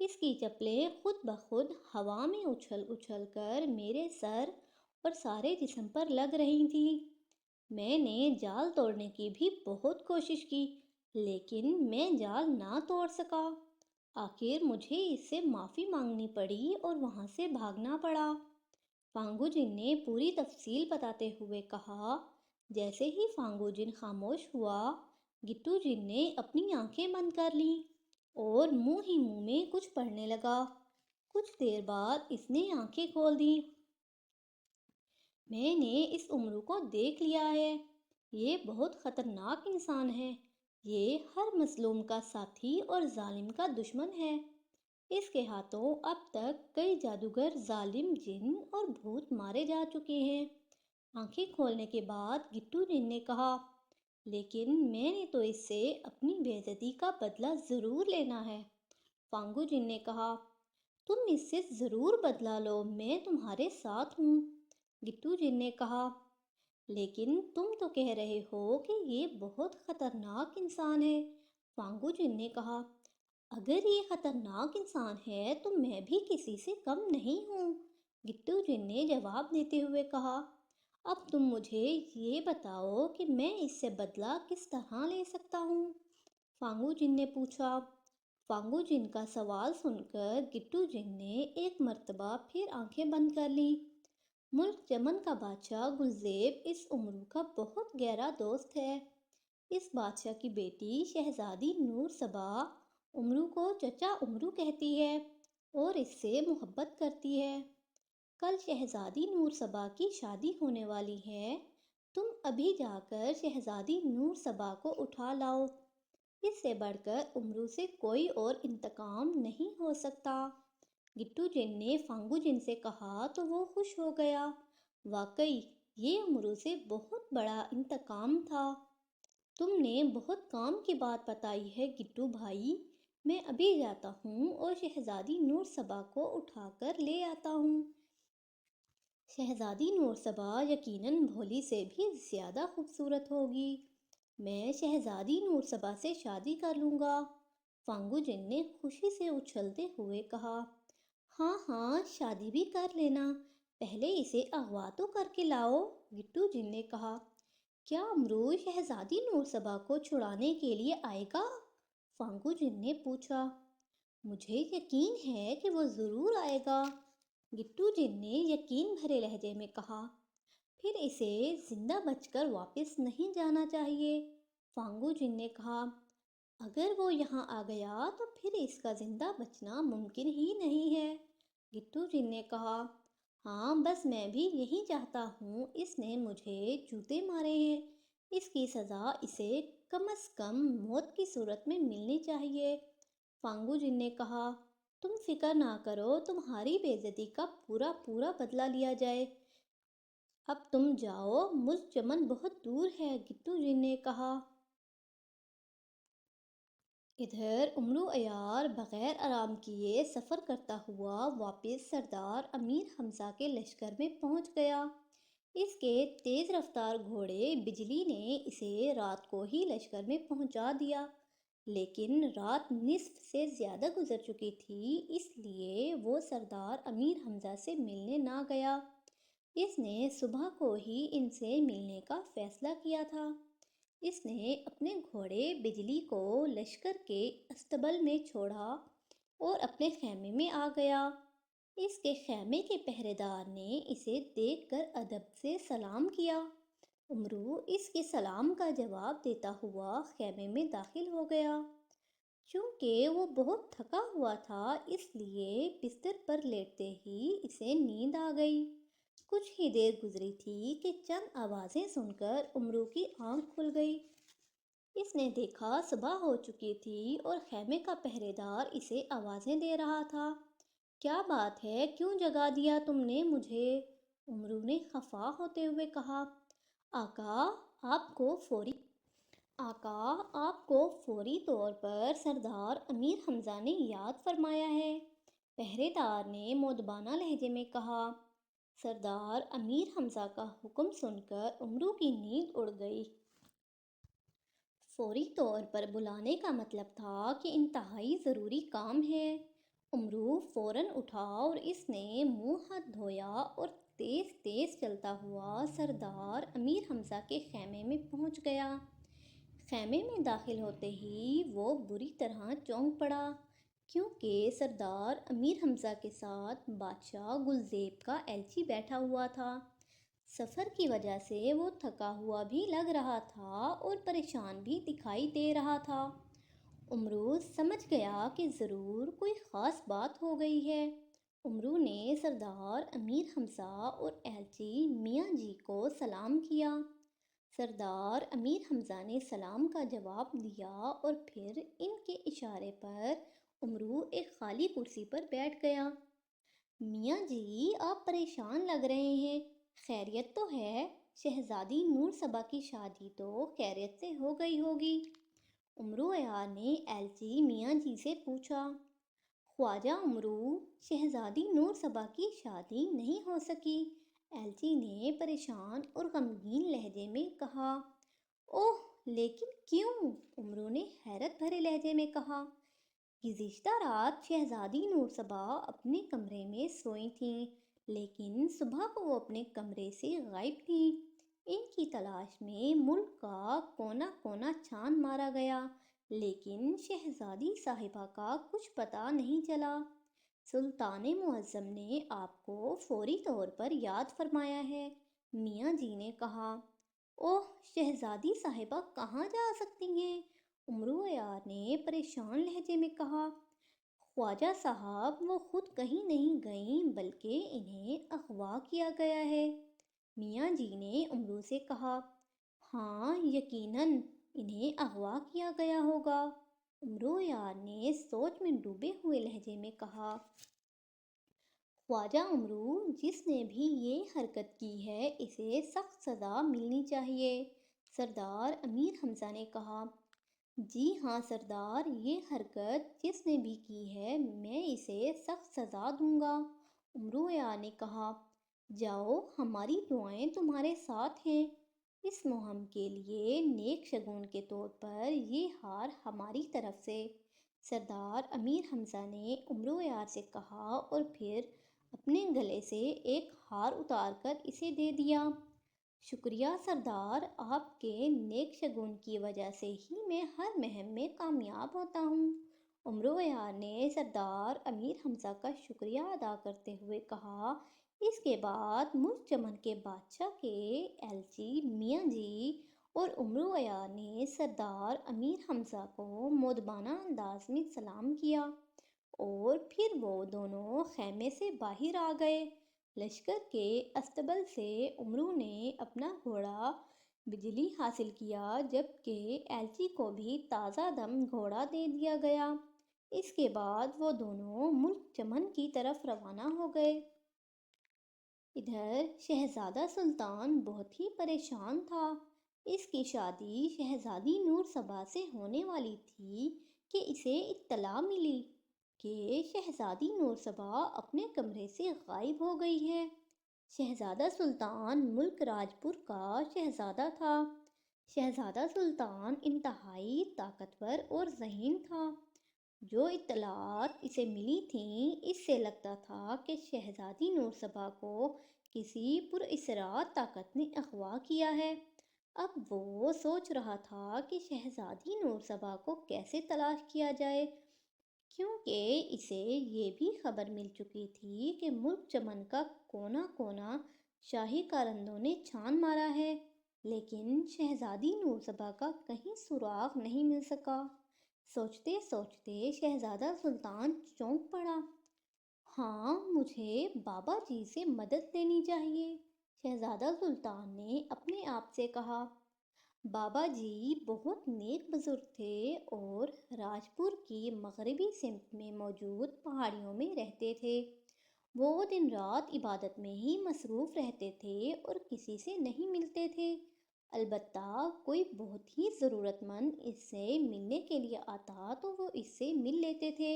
اس کی چپلیں خود بخود ہوا میں اچھل اچھل کر میرے سر اور سارے جسم پر لگ رہی تھیں۔ میں نے جال توڑنے کی بھی بہت کوشش کی، لیکن میں جال نہ توڑ سکا۔ آخر مجھے اس سے معافی مانگنی پڑی اور وہاں سے بھاگنا پڑا، فانگو جن نے پوری تفصیل بتاتے ہوئے کہا۔ جیسے ہی فانگو جن خاموش ہوا، گٹو جن نے اپنی آنکھیں بند کر لیں اور منہ ہی منہ میں کچھ پڑھنے لگا۔ کچھ دیر بعد اس نے آنکھیں کھول دیں۔ میں نے اس امرو کو دیکھ لیا ہے، یہ بہت خطرناک انسان ہے، یہ ہر مظلوم کا ساتھی اور ظالم کا دشمن ہے۔ اس کے ہاتھوں اب تک کئی جادوگر، ظالم جن اور بھوت مارے جا چکے ہیں۔ آنکھیں کھولنے کے بعد گٹو جن نے کہا، لیکن میں نے تو اس سے اپنی بے عزتی کا بدلہ ضرور لینا ہے، فانگو جن نے کہا۔ تم اس سے ضرور بدلہ لو، میں تمہارے ساتھ ہوں، گٹو جن نے کہا۔ لیکن تم تو کہہ رہے ہو کہ یہ بہت خطرناک انسان ہے، فانگو جن نے کہا۔ اگر یہ خطرناک انسان ہے تو میں بھی کسی سے کم نہیں ہوں، گٹو جن نے جواب دیتے ہوئے کہا۔ اب تم مجھے یہ بتاؤ کہ میں اس سے بدلہ کس طرح لے سکتا ہوں، فانگو جن نے پوچھا۔ فانگو جن کا سوال سن کر گٹو جن نے ایک مرتبہ پھر آنکھیں بند کر لیں۔ ملک چمن کا بادشاہ گلزیب اس امرو کا بہت گہرا دوست ہے۔ اس بادشاہ کی بیٹی شہزادی نور صبا امرو کو چچا امرو کہتی ہے اور اس سے محبت کرتی ہے۔ کل شہزادی نور صبا کی شادی ہونے والی ہے، تم ابھی جا کر شہزادی نور صبا کو اٹھا لاؤ، اس سے بڑھ کر امرو سے کوئی اور انتقام نہیں ہو سکتا، گٹو جن نے فانگو جن سے کہا تو وہ خوش ہو گیا۔ واقعی یہ امرو سے بہت بڑا انتقام تھا۔ تم نے بہت کام کی بات بتائی ہے گٹو بھائی، میں ابھی جاتا ہوں اور شہزادی نور صبا کو اٹھا کر لے آتا ہوں۔ شہزادی نور صبا یقیناً بھولی سے بھی زیادہ خوبصورت ہوگی، میں شہزادی نور صبا سے شادی کر لوں گا، فانگو جن نے خوشی سے اچھلتے ہوئے کہا۔ ہاں ہاں، شادی بھی کر لینا، پہلے اسے اغوا تو کر کے لاؤ، گٹو جن نے کہا۔ کیا امرو شہزادی نور صبا کو چھڑانے کے لیے آئے گا؟ فانگو جن نے پوچھا۔ مجھے یقین ہے کہ وہ ضرور آئے گا، گٹو جن نے یقین بھرے لہجے میں کہا۔ پھر اسے زندہ بچ کر واپس نہیں جانا چاہیے، فانگو جن نے کہا۔ اگر وہ یہاں آ گیا تو پھر اس کا زندہ بچنا ممکن ہی نہیں ہے، گٹو جن نے کہا۔ ہاں بس میں بھی یہی چاہتا ہوں، اس نے مجھے جوتے مارے ہیں، اس کی سزا اسے کم از کم موت کی صورت میں ملنی چاہیے، فانگو جن نے کہا۔ تم فکر نہ کرو، تمہاری بے عزتی کا پورا پورا بدلہ لیا جائے، اب تم جاؤ، ملک چمن بہت دور ہے، گٹو جن نے کہا۔ ادھر امرو عیار بغیر آرام کیے سفر کرتا ہوا واپس سردار امیر حمزہ کے لشکر میں پہنچ گیا۔ اس کے تیز رفتار گھوڑے بجلی نے اسے رات کو ہی لشکر میں پہنچا دیا، لیکن رات نصف سے زیادہ گزر چکی تھی، اس لیے وہ سردار امیر حمزہ سے ملنے نہ گیا۔ اس نے صبح کو ہی ان سے ملنے کا فیصلہ کیا تھا۔ اس نے اپنے گھوڑے بجلی کو لشکر کے استبل میں چھوڑا اور اپنے خیمے میں آ گیا۔ اس کے خیمے کے پہرے دار نے اسے دیکھ کر ادب سے سلام کیا۔ امرو اس کے سلام کا جواب دیتا ہوا خیمے میں داخل ہو گیا۔ چونکہ وہ بہت تھکا ہوا تھا، اس لیے بستر پر لیٹتے ہی اسے نیند آ گئی۔ کچھ ہی دیر گزری تھی کہ چند آوازیں سن کر امرو کی آنکھ کھل گئی۔ اس نے دیکھا صبح ہو چکی تھی اور خیمے کا پہرے دار اسے آوازیں دے رہا تھا۔ کیا بات ہے، کیوں جگا دیا تم نے مجھے؟ امرو نے خفا ہوتے ہوئے کہا۔ آقا، آپ کو فوری طور پر سردار امیر حمزہ نے یاد فرمایا ہے، پہرے دار نے مؤدبانہ لہجے میں کہا۔ سردار امیر حمزہ کا حکم سن کر امرو کی نیند اڑ گئی۔ فوری طور پر بلانے کا مطلب تھا کہ انتہائی ضروری کام ہے۔ امرو فوراً اٹھا اور اس نے منہ ہاتھ دھویا اور تیز تیز چلتا ہوا سردار امیر حمزہ کے خیمے میں پہنچ گیا۔ خیمے میں داخل ہوتے ہی وہ بری طرح چونک پڑا، کیونکہ سردار امیر حمزہ کے ساتھ بادشاہ گلزیب کا ایلچی بیٹھا ہوا تھا۔ سفر کی وجہ سے وہ تھکا ہوا بھی لگ رہا تھا اور پریشان بھی دکھائی دے رہا تھا۔ امرو سمجھ گیا کہ ضرور کوئی خاص بات ہو گئی ہے۔ امرو نے سردار امیر حمزہ اور ایلچی میاں جی کو سلام کیا۔ سردار امیر حمزہ نے سلام کا جواب دیا اور پھر ان کے اشارے پر امرو ایک خالی کرسی پر بیٹھ گیا۔ میاں جی، آپ پریشان لگ رہے ہیں، خیریت تو ہے؟ شہزادی نور صبا کی شادی تو خیریت سے ہو گئی ہوگی؟ امرو عیار نے ایلچی میاں جی سے پوچھا۔ خواجہ امرو، شہزادی نور صبا کی شادی نہیں ہو سکی، ایلچی نے پریشان اور غمگین لہجے میں کہا۔ اوہ، لیکن کیوں؟ امرو نے حیرت بھرے لہجے میں کہا۔ گزشتہ رات شہزادی نور صبا اپنے کمرے میں سوئی تھیں، لیکن صبح کو وہ اپنے کمرے سے غائب تھیں۔ ان کی تلاش میں ملک کا کونا کونا چھان مارا گیا، لیکن شہزادی صاحبہ کا کچھ پتہ نہیں چلا۔ سلطان معظم نے آپ کو فوری طور پر یاد فرمایا ہے، میاں جی نے کہا۔ اوہ، شہزادی صاحبہ کہاں جا سکتی ہیں؟ امرو عیار نے پریشان لہجے میں کہا۔ خواجہ صاحب، وہ خود کہیں نہیں گئیں بلکہ انہیں اغوا کیا گیا ہے، میاں جی نے امرو سے کہا۔ ہاں، یقیناً انہیں اغوا کیا گیا ہوگا، امرو عیار نے سوچ میں ڈوبے ہوئے لہجے میں کہا۔ خواجہ امرو، جس نے بھی یہ حرکت کی ہے اسے سخت سزا ملنی چاہیے، سردار امیر حمزہ نے کہا۔ جی ہاں سردار، یہ حرکت جس نے بھی کی ہے میں اسے سخت سزا دوں گا، امرو عیار نے کہا۔ جاؤ، ہماری دعائیں تمہارے ساتھ ہیں، اس مہم کے لیے نیک شگون کے طور پر یہ ہار ہماری طرف سے، سردار امیر حمزہ نے عمرو یار سے کہا اور پھر اپنے گلے سے ایک ہار اتار کر اسے دے دیا۔ شکریہ سردار، آپ کے نیک شگون کی وجہ سے ہی میں ہر مہم میں کامیاب ہوتا ہوں۔ عمرو یار نے سردار امیر حمزہ کا شکریہ ادا کرتے ہوئے کہا۔ اس کے بعد ملک چمن کے بادشاہ کے ایلچی میاں جی اور عمرو یار نے سردار امیر حمزہ کو مؤدبانہ انداز میں سلام کیا اور پھر وہ دونوں خیمے سے باہر آ گئے۔ لشکر کے استبل سے عمرو نے اپنا گھوڑا بجلی حاصل کیا، جبکہ ایلچی کو بھی تازہ دم گھوڑا دے دیا گیا۔ اس کے بعد وہ دونوں ملک چمن کی طرف روانہ ہو گئے۔ ادھر شہزادہ سلطان بہت ہی پریشان تھا۔ اس کی شادی شہزادی نور صبا سے ہونے والی تھی کہ اسے اطلاع ملی کہ شہزادی نور صبا اپنے کمرے سے غائب ہو گئی ہے۔ شہزادہ سلطان ملک راجپور کا شہزادہ تھا۔ شہزادہ سلطان انتہائی طاقتور اور ذہین تھا۔ جو اطلاعات اسے ملی تھیں، اس سے لگتا تھا کہ شہزادی نور صبا کو کسی پراسرار طاقت نے اغوا کیا ہے۔ اب وہ سوچ رہا تھا کہ شہزادی نور صبا کو کیسے تلاش کیا جائے، کیونکہ اسے یہ بھی خبر مل چکی تھی کہ ملک چمن کا کونا کونا شاہی کارندوں نے چھان مارا ہے، لیکن شہزادی نور صبا کا کہیں سراغ نہیں مل سکا۔ سوچتے سوچتے شہزادہ سلطان چونک پڑا۔ ہاں، مجھے بابا جی سے مدد لینی چاہیے، شہزادہ سلطان نے اپنے آپ سے کہا۔ بابا جی بہت نیک بزرگ تھے اور راجپور کی مغربی سمت میں موجود پہاڑیوں میں رہتے تھے۔ وہ دن رات عبادت میں ہی مصروف رہتے تھے اور کسی سے نہیں ملتے تھے۔ البتہ کوئی بہت ہی ضرورت مند اس سے ملنے کے لیے آتا تو وہ اس سے مل لیتے تھے۔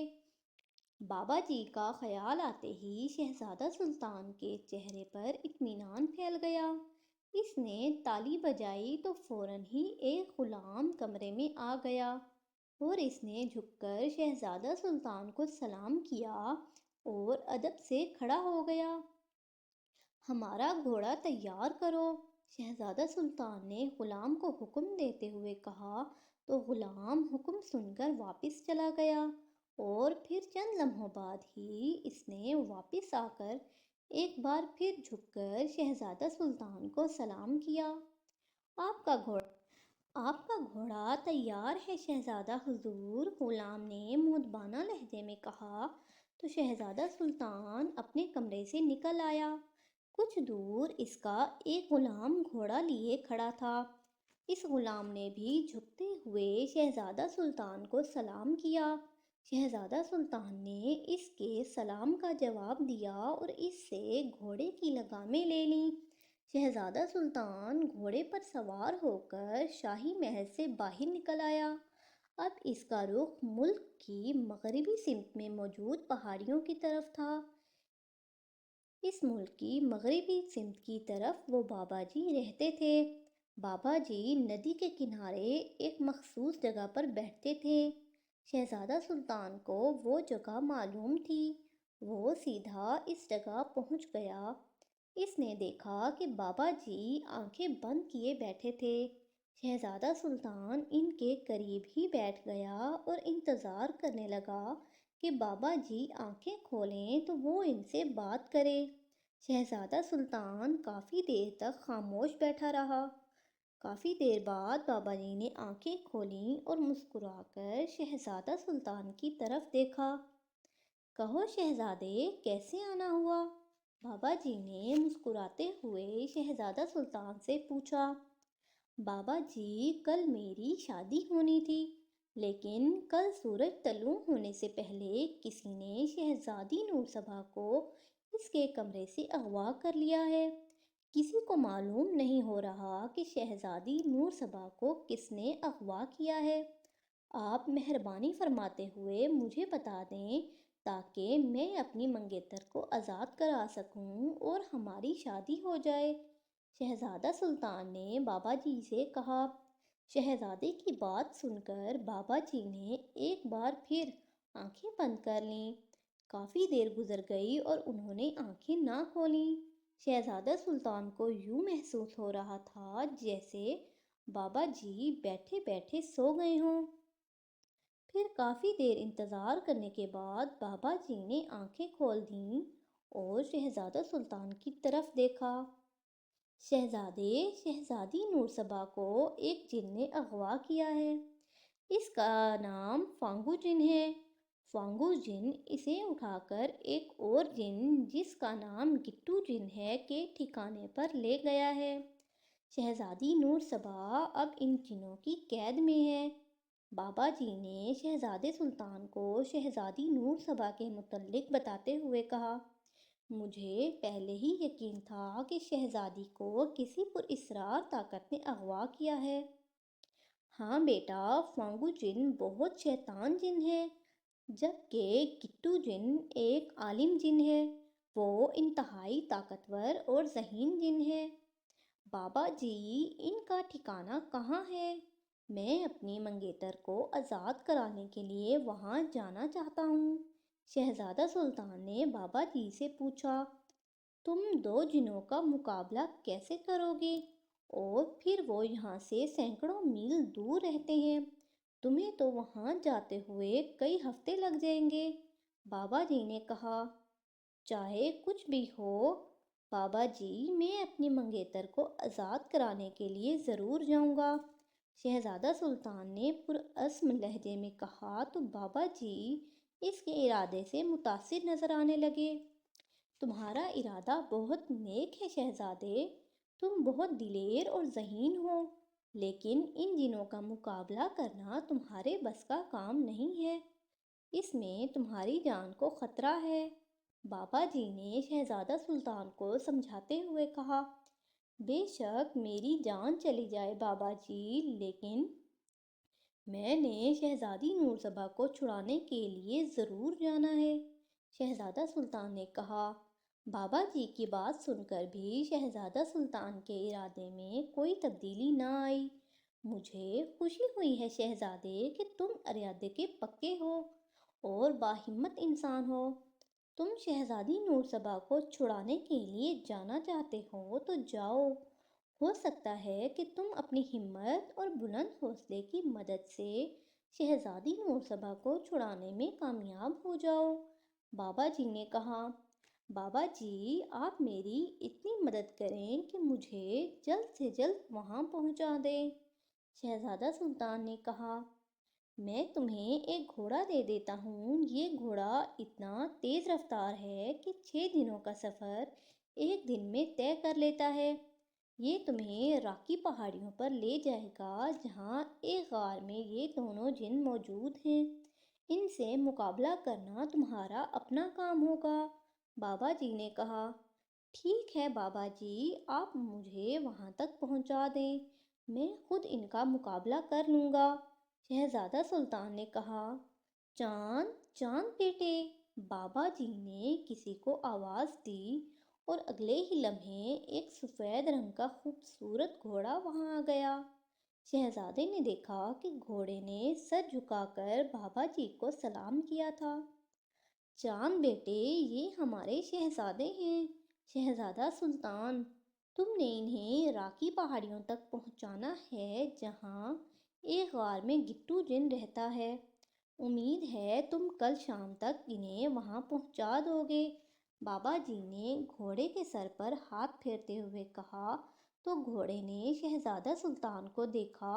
بابا جی کا خیال آتے ہی شہزادہ سلطان کے چہرے پر اطمینان پھیل گیا۔ اس نے تالی بجائی تو فوراً ہی ایک غلام کمرے میں آ گیا اور اس نے جھک کر شہزادہ سلطان کو سلام کیا اور ادب سے کھڑا ہو گیا۔ ہمارا گھوڑا تیار کرو، شہزادہ سلطان نے غلام کو حکم دیتے ہوئے کہا، تو غلام حکم سن کر واپس چلا گیا اور پھر چند لمحوں بعد ہی اس نے واپس آ کر ایک بار پھر جھک کر شہزادہ سلطان کو سلام کیا۔ آپ کا گھوڑا تیار ہے شہزادہ حضور، غلام نے مؤدبانہ لہجے میں کہا۔ تو شہزادہ سلطان اپنے کمرے سے نکل آیا۔ کچھ دور اس کا ایک غلام گھوڑا لیے کھڑا تھا۔ اس غلام نے بھی جھکتے ہوئے شہزادہ سلطان کو سلام کیا۔ شہزادہ سلطان نے اس کے سلام کا جواب دیا اور اس سے گھوڑے کی لگامیں لے لیں۔ شہزادہ سلطان گھوڑے پر سوار ہو کر شاہی محل سے باہر نکل آیا۔ اب اس کا رخ ملک کی مغربی سمت میں موجود پہاڑیوں کی طرف تھا۔ اس ملک کی مغربی سمت کی طرف وہ بابا جی رہتے تھے۔ بابا جی ندی کے کنارے ایک مخصوص جگہ پر بیٹھتے تھے۔ شہزادہ سلطان کو وہ جگہ معلوم تھی۔ وہ سیدھا اس جگہ پہنچ گیا۔ اس نے دیکھا کہ بابا جی آنکھیں بند کیے بیٹھے تھے۔ شہزادہ سلطان ان کے قریب ہی بیٹھ گیا اور انتظار کرنے لگا کہ بابا جی آنکھیں کھولیں تو وہ ان سے بات کرے۔ شہزادہ سلطان کافی دیر تک خاموش بیٹھا رہا۔ کافی دیر بعد بابا جی نے آنکھیں کھولیں اور مسکرا کر شہزادہ سلطان کی طرف دیکھا۔ کہو شہزادے، کیسے آنا ہوا؟ بابا جی نے مسکراتے ہوئے شہزادہ سلطان سے پوچھا۔ بابا جی، کل میری شادی ہونی تھی، لیکن کل سورج طلوع ہونے سے پہلے کسی نے شہزادی نور صبا کو اس کے کمرے سے اغوا کر لیا ہے۔ کسی کو معلوم نہیں ہو رہا کہ شہزادی نور صبا کو کس نے اغوا کیا ہے۔ آپ مہربانی فرماتے ہوئے مجھے بتا دیں تاکہ میں اپنی منگیتر کو آزاد کرا سکوں اور ہماری شادی ہو جائے، شہزادہ سلطان نے بابا جی سے کہا۔ شہزادے کی بات سن کر بابا جی نے ایک بار پھر آنکھیں بند کر لیں۔ کافی دیر گزر گئی اور انہوں نے آنکھیں نہ کھولیں۔ شہزادہ سلطان کو یوں محسوس ہو رہا تھا جیسے بابا جی بیٹھے بیٹھے سو گئے ہوں۔ پھر کافی دیر انتظار کرنے کے بعد بابا جی نے آنکھیں کھول دیں اور شہزادہ سلطان کی طرف دیکھا۔ شہزادے شہزادی نورسبا کو ایک جن نے اغوا کیا ہے۔ اس کا نام فانگو جن ہے۔ فانگو جن اسے اٹھا کر ایک اور جن جس کا نام گٹو جن ہے کے ٹھکانے پر لے گیا ہے۔ شہزادی نورسبا اب ان جنوں کی قید میں ہے۔ بابا جی نے شہزادے سلطان کو شہزادی نورسبا کے متعلق بتاتے ہوئے کہا، مجھے پہلے ہی یقین تھا کہ شہزادی کو کسی پراسرار طاقت نے اغوا کیا ہے۔ ہاں بیٹا، فانگو جن بہت شیطان جن ہے، جبکہ گٹو جن ایک عالم جن ہے۔ وہ انتہائی طاقتور اور ذہین جن ہے۔ بابا جی، ان کا ٹھکانہ کہاں ہے؟ میں اپنی منگیتر کو آزاد کرانے کے لیے وہاں جانا چاہتا ہوں۔ شہزادہ سلطان نے بابا جی سے پوچھا، تم دو جنوں کا مقابلہ کیسے کرو گے؟ اور پھر وہ یہاں سے سینکڑوں میل دور رہتے ہیں، تمہیں تو وہاں جاتے ہوئے کئی ہفتے لگ جائیں گے۔ بابا جی نے کہا، چاہے کچھ بھی ہو بابا جی، میں اپنی منگیتر کو آزاد کرانے کے لیے ضرور جاؤں گا۔ شہزادہ سلطان نے پرعزم لہجے میں کہا تو بابا جی اس کے ارادے سے متاثر نظر آنے لگے۔ تمہارا ارادہ بہت نیک ہے شہزادے، تم بہت دلیر اور ذہین ہو، لیکن ان جنوں کا مقابلہ کرنا تمہارے بس کا کام نہیں ہے، اس میں تمہاری جان کو خطرہ ہے۔ بابا جی نے شہزادہ سلطان کو سمجھاتے ہوئے کہا، بے شک میری جان چلی جائے بابا جی، لیکن میں نے شہزادی نورسبا کو چھڑانے کے لیے ضرور جانا ہے۔ شہزادہ سلطان نے کہا۔ بابا جی کی بات سن کر بھی شہزادہ سلطان کے ارادے میں کوئی تبدیلی نہ آئی۔ مجھے خوشی ہوئی ہے شہزادے کہ تم ارادے کے پکے ہو اور باہمت انسان ہو۔ تم شہزادی نورسبا کو چھڑانے کے لیے جانا چاہتے ہو تو جاؤ، ہو سکتا ہے کہ تم اپنی ہمت اور بلند حوصلے کی مدد سے شہزادی نورسبا کو چھڑانے میں کامیاب ہو جاؤ۔ بابا جی نے کہا، بابا جی آپ میری اتنی مدد کریں کہ مجھے جلد سے جلد وہاں پہنچا دیں۔ شہزادہ سلطان نے کہا، میں تمہیں ایک گھوڑا دے دیتا ہوں، یہ گھوڑا اتنا تیز رفتار ہے کہ 6 دنوں کا سفر ایک دن میں طے کر لیتا ہے۔ یہ تمہیں راکی پہاڑیوں پر لے جائے گا جہاں ایک غار میں یہ دونوں جن موجود ہیں، ان سے مقابلہ کرنا تمہارا اپنا کام ہوگا۔ بابا جی نے کہا، ٹھیک ہے بابا جی، آپ مجھے وہاں تک پہنچا دیں، میں خود ان کا مقابلہ کر لوں گا۔ شہزادہ سلطان نے کہا، چاند چاند بیٹے۔ بابا جی نے کسی کو آواز دی اور اگلے ہی لمحے ایک سفید رنگ کا خوبصورت گھوڑا وہاں آ گیا۔ شہزادے نے دیکھا کہ گھوڑے نے سر جھکا کر بابا جی کو سلام کیا تھا۔ چاند بیٹے، یہ ہمارے شہزادے ہیں۔ شہزادہ سلطان، تم نے انہیں راکی پہاڑیوں تک پہنچانا ہے جہاں ایک غار میں گٹو جن رہتا ہے۔ امید ہے تم کل شام تک انہیں وہاں پہنچا دو گے۔ بابا جی نے گھوڑے کے سر پر ہاتھ پھیرتے ہوئے کہا تو گھوڑے نے شہزادہ سلطان کو دیکھا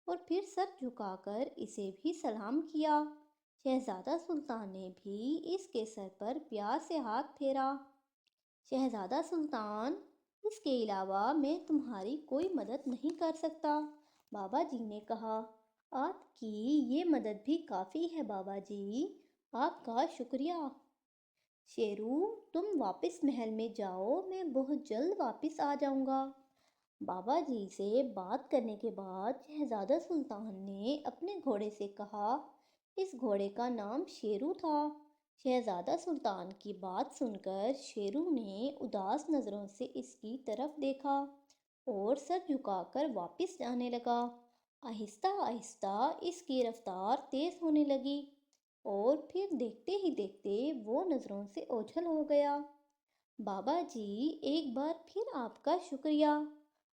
اور پھر سر جھکا کر اسے بھی سلام کیا۔ شہزادہ سلطان نے بھی اس کے سر پر پیار سے ہاتھ پھیرا۔ شہزادہ سلطان، اس کے علاوہ میں تمہاری کوئی مدد نہیں کر سکتا۔ بابا جی نے کہا، آپ کی یہ مدد بھی کافی ہے بابا جی، آپ کا شکریہ۔ شیرو، تم واپس محل میں جاؤ، میں بہت جلد واپس آ جاؤں گا۔ بابا جی سے بات کرنے کے بعد شہزادہ سلطان نے اپنے گھوڑے سے کہا، اس گھوڑے کا نام شیرو تھا۔ شہزادہ سلطان کی بات سن کر شیرو نے اداس نظروں سے اس کی طرف دیکھا اور سر جھکا کر واپس جانے لگا۔ آہستہ آہستہ اس کی رفتار تیز ہونے لگی اور پھر دیکھتے ہی دیکھتے وہ نظروں سے اوجھل ہو گیا۔ بابا جی، ایک بار پھر آپ کا شکریہ،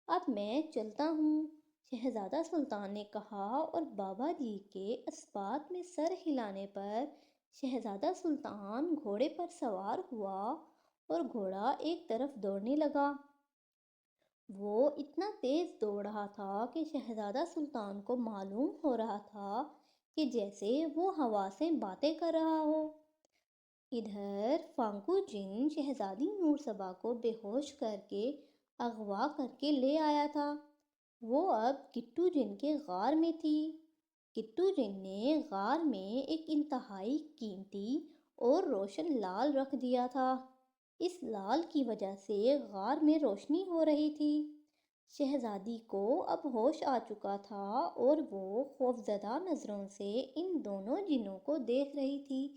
اب میں چلتا ہوں، شہزادہ سلطان نے کہا، اور بابا جی کے اس بات میں سر ہلانے پر شہزادہ سلطان گھوڑے پر سوار ہوا اور گھوڑا ایک طرف دوڑنے لگا۔ وہ اتنا تیز دوڑ رہا تھا کہ شہزادہ سلطان کو معلوم ہو رہا تھا کہ جیسے وہ ہوا سے باتیں کر رہا ہو۔ ادھر فانکو جن شہزادی نور سبا کو بے ہوش کر کے اغوا کر کے لے آیا تھا۔ وہ اب گٹو جن کے غار میں تھی۔ گٹو جن نے غار میں ایک انتہائی قیمتی اور روشن لال رکھ دیا تھا۔ اس لال کی وجہ سے غار میں روشنی ہو رہی تھی۔ شہزادی کو اب ہوش آ چکا تھا اور وہ خوفزدہ نظروں سے ان دونوں جنوں کو دیکھ رہی تھی،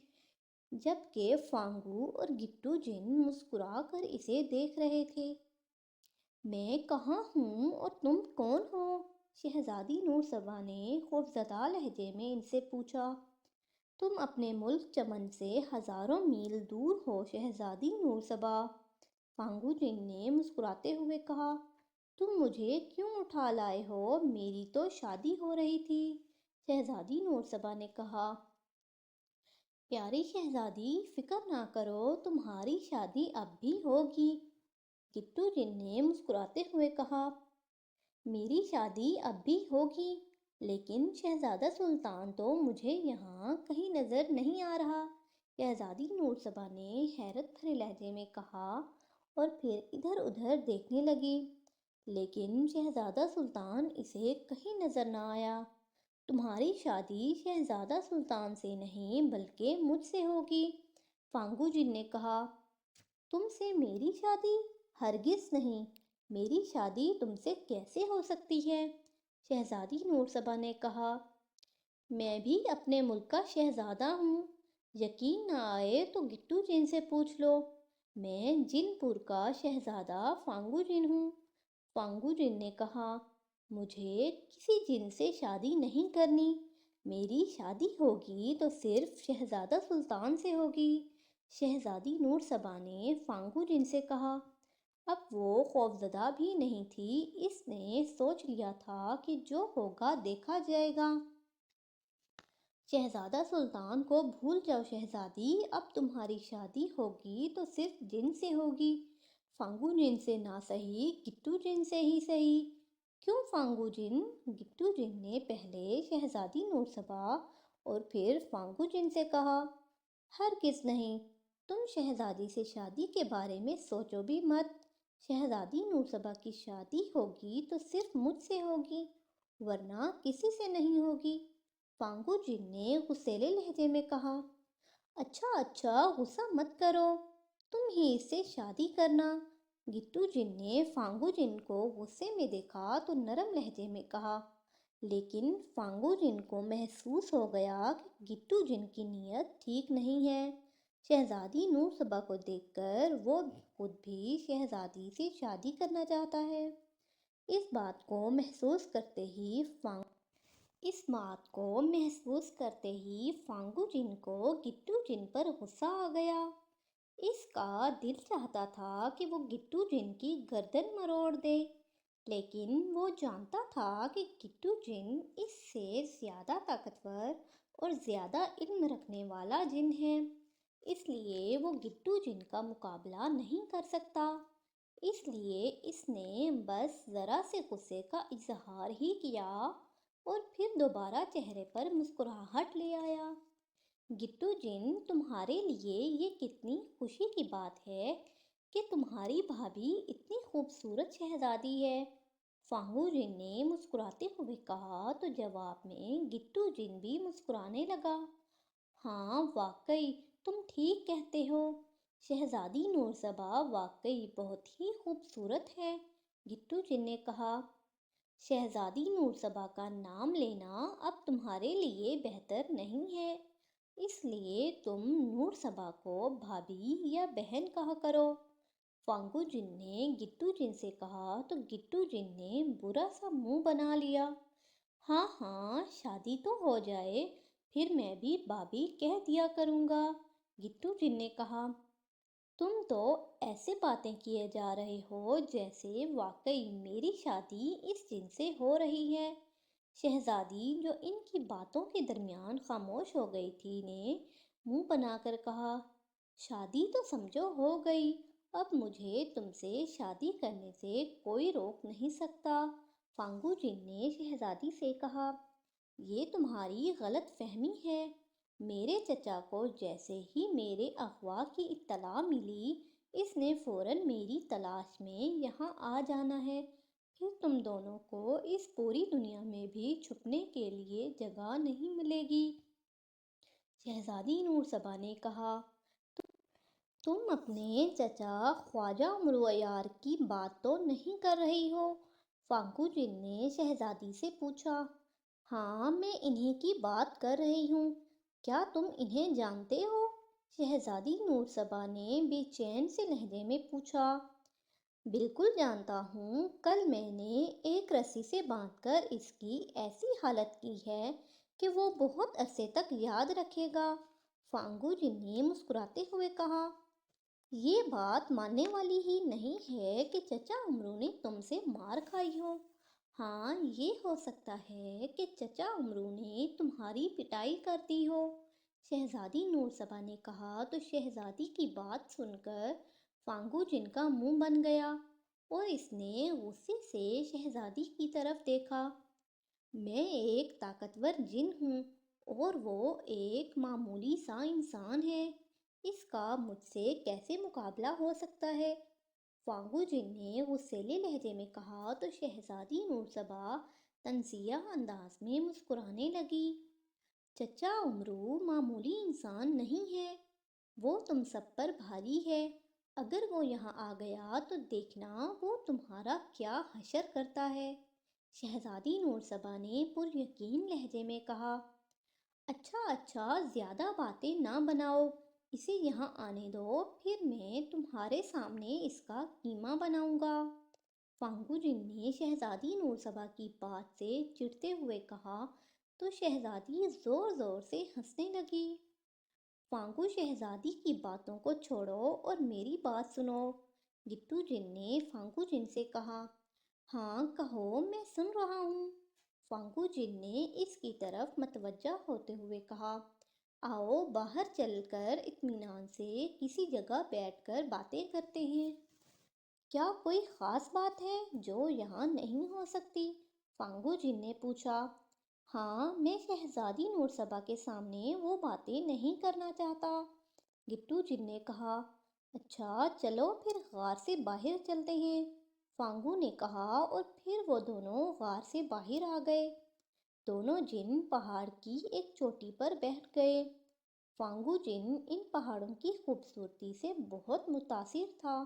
جبکہ فانگو اور گٹو جن مسکرا کر اسے دیکھ رہے تھے۔ میں کہاں ہوں اور تم کون ہو؟ شہزادی نور سبا نے خوفزدہ لہجے میں ان سے پوچھا۔ تم اپنے ملک چمن سے ہزاروں میل دور ہو شہزادی نور سبا، فانگو جن نے مسکراتے ہوئے کہا۔ تم مجھے کیوں اٹھا لائے ہو؟ میری تو شادی ہو رہی تھی، شہزادی نور سبا نے کہا۔ پیاری شہزادی، فکر نہ کرو، تمہاری شادی اب بھی ہوگی، گٹو جن نے مسکراتے ہوئے کہا۔ میری شادی اب بھی ہوگی، لیکن شہزادہ سلطان تو مجھے یہاں کہیں نظر نہیں آ رہا، شہزادی نور سبا نے حیرت بھرے لہجے میں کہا اور پھر ادھر ادھر دیکھنے لگی، لیکن شہزادہ سلطان اسے کہیں نظر نہ آیا۔ تمہاری شادی شہزادہ سلطان سے نہیں بلکہ مجھ سے ہوگی، فانگو جن نے کہا۔ تم سے میری شادی؟ ہرگز نہیں، میری شادی تم سے کیسے ہو سکتی ہے؟ شہزادی نور سبا نے کہا۔ میں بھی اپنے ملک کا شہزادہ ہوں، یقین نہ آئے تو گٹو جن سے پوچھ لو، میں جن پور کا شہزادہ فانگو جن ہوں، فانگو جن نے کہا۔ مجھے کسی جن سے شادی نہیں کرنی، میری شادی ہوگی تو صرف شہزادہ سلطان سے ہوگی، شہزادی نور سبا نے فانگو جن سے کہا۔ اب وہ خوفزدہ بھی نہیں تھی، اس نے سوچ لیا تھا کہ جو ہوگا دیکھا جائے گا۔ شہزادہ سلطان کو بھول جاؤ شہزادی، اب تمہاری شادی ہوگی تو صرف جن سے ہوگی، فانگو جن سے نہ سہی، گٹو جن سے ہی سہی۔ کیوں فانگو جن؟ گٹو جن نے پہلے شہزادی نور سبا اور پھر فانگو جن سے کہا۔ ہرگز نہیں، تم شہزادی سے شادی کے بارے میں سوچو بھی مت، شہزادی نور سبا کی شادی ہوگی تو صرف مجھ سے ہوگی، ورنہ کسی سے نہیں ہوگی، فانگو جن نے غصیلے لہجے میں کہا۔ اچھا اچھا، غصہ مت کرو، تم ہی اس سے شادی کرنا، گٹو جن نے فانگو جن کو غصے میں دیکھا تو نرم لہجے میں کہا، لیکن فانگو جن کو محسوس ہو گیا کہ گٹو جن کی نیت ٹھیک نہیں ہے۔ شہزادی نور سبا کو دیکھ کر وہ خود بھی شہزادی سے شادی کرنا چاہتا ہے۔ اس بات کو محسوس کرتے ہی فانگو جن کو گٹو جن پر غصہ آ گیا۔ اس کا دل چاہتا تھا کہ وہ گٹو جن کی گردن مروڑ دے، لیکن وہ جانتا تھا کہ گٹو جن اس سے زیادہ طاقتور اور زیادہ علم رکھنے والا جن ہے، اس لیے وہ گٹو جن کا مقابلہ نہیں کر سکتا۔ اس لیے اس نے بس ذرا سے غصے کا اظہار ہی کیا اور پھر دوبارہ چہرے پر مسکراہٹ لے آیا۔ گٹو جن، تمہارے لیے یہ کتنی خوشی کی بات ہے کہ تمہاری بھابھی اتنی خوبصورت شہزادی ہے، فانگو جن نے مسکراتے ہوئے کہا تو جواب میں گٹو جن بھی مسکرانے لگا۔ ہاں واقعی تم ٹھیک کہتے ہو، شہزادی نور سبا واقعی بہت ہی خوبصورت ہے، گٹو جن نے کہا۔ شہزادی نور سبا کا نام لینا اب تمہارے لیے بہتر نہیں ہے، اس لیے تم نور سبا کو بھابھی یا بہن کہا کرو، فانگو جن نے گٹو جن سے کہا تو گٹو جن نے برا سا منہ بنا لیا۔ ہاں ہاں، شادی تو ہو جائے، پھر میں بھی بابی کہہ دیا کروں گا۔ گٹو جن نے کہا، تم تو ایسے باتیں کیے جا رہے ہو جیسے واقعی میری شادی اس دن سے ہو رہی ہے۔ شہزادی، جو ان کی باتوں کے درمیان خاموش ہو گئی تھی، نے منہ بنا کر کہا، شادی تو سمجھو ہو گئی، اب مجھے تم سے شادی کرنے سے کوئی روک نہیں سکتا۔ فانگو جن نے شہزادی سے کہا، یہ تمہاری غلط فہمی ہے۔ میرے چچا کو جیسے ہی میرے اغوا کی اطلاع ملی، اس نے فوراً میری تلاش میں یہاں آ جانا ہے، پھر تم دونوں کو اس پوری دنیا میں بھی چھپنے کے لیے جگہ نہیں ملے گی۔ شہزادی نور صبا نے کہا، تم اپنے چچا خواجہ امرویار کی بات تو نہیں کر رہی ہو؟ فانگو جن نے شہزادی سے پوچھا۔ ہاں، میں انہی کی بات کر رہی ہوں۔ کیا تم انہیں جانتے ہو؟ شہزادی نور صبا نے بے چین سے لہجے میں پوچھا۔ بالکل جانتا ہوں، کل میں نے ایک رسی سے باندھ کر اس کی ایسی حالت کی ہے کہ وہ بہت عرصے تک یاد رکھے گا۔ فانگو جن نے مسکراتے ہوئے کہا، یہ بات ماننے والی ہی نہیں ہے کہ چچا امرو نے تم سے مار کھائی ہو۔ ہاں، یہ ہو سکتا ہے کہ چچا امرو نے تمہاری پٹائی کر دی ہو۔ شہزادی نور صبا نے کہا تو شہزادی کی بات سن کر فانگو جن کا منہ بن گیا اور اس نے غصے سے شہزادی کی طرف دیکھا۔ میں ایک طاقتور جن ہوں اور وہ ایک معمولی سا انسان ہے، اس کا مجھ سے کیسے مقابلہ ہو سکتا ہے؟ فانگو جن نے غصیلے لہجے میں کہا تو شہزادی نور صبا تنزیہ انداز میں مسکرانے لگی۔ چچا امرو معمولی انسان نہیں ہے، وہ تم سب پر بھاری ہے۔ اگر وہ یہاں آ گیا تو دیکھنا وہ تمہارا کیا حشر کرتا ہے۔ شہزادی نور صبا نے پر یقین لہجے میں کہا، اچھا اچھا، زیادہ باتیں نہ بناؤ، اسے یہاں آنے دو، پھر میں تمہارے سامنے اس کا قیمہ بناؤں گا۔ فانگو جن نے شہزادی نور صبا کی بات سے چڑھتے ہوئے کہا تو شہزادی زور زور سے ہنسنے لگی۔ فانگو، شہزادی کی باتوں کو چھوڑو اور میری بات سنو۔ گٹو جن نے فانگو جن سے کہا۔ ہاں کہو، میں سن رہا ہوں۔ فانگو جن نے اس کی طرف متوجہ ہوتے ہوئے کہا، آؤ باہر چل کر اطمینان سے کسی جگہ بیٹھ کر باتیں کرتے ہیں۔ کیا کوئی خاص بات ہے جو یہاں نہیں ہو سکتی؟ فانگو جن نے پوچھا۔ ہاں، میں شہزادی نور صبا کے سامنے وہ باتیں نہیں کرنا چاہتا۔ گٹو جن نے کہا، اچھا چلو پھر غار سے باہر چلتے ہیں۔ فانگو نے کہا اور پھر وہ دونوں غار سے باہر آ گئے۔ دونوں جن پہاڑ کی ایک چوٹی پر بیٹھ گئے۔ فانگو جن ان پہاڑوں کی خوبصورتی سے بہت متاثر تھا۔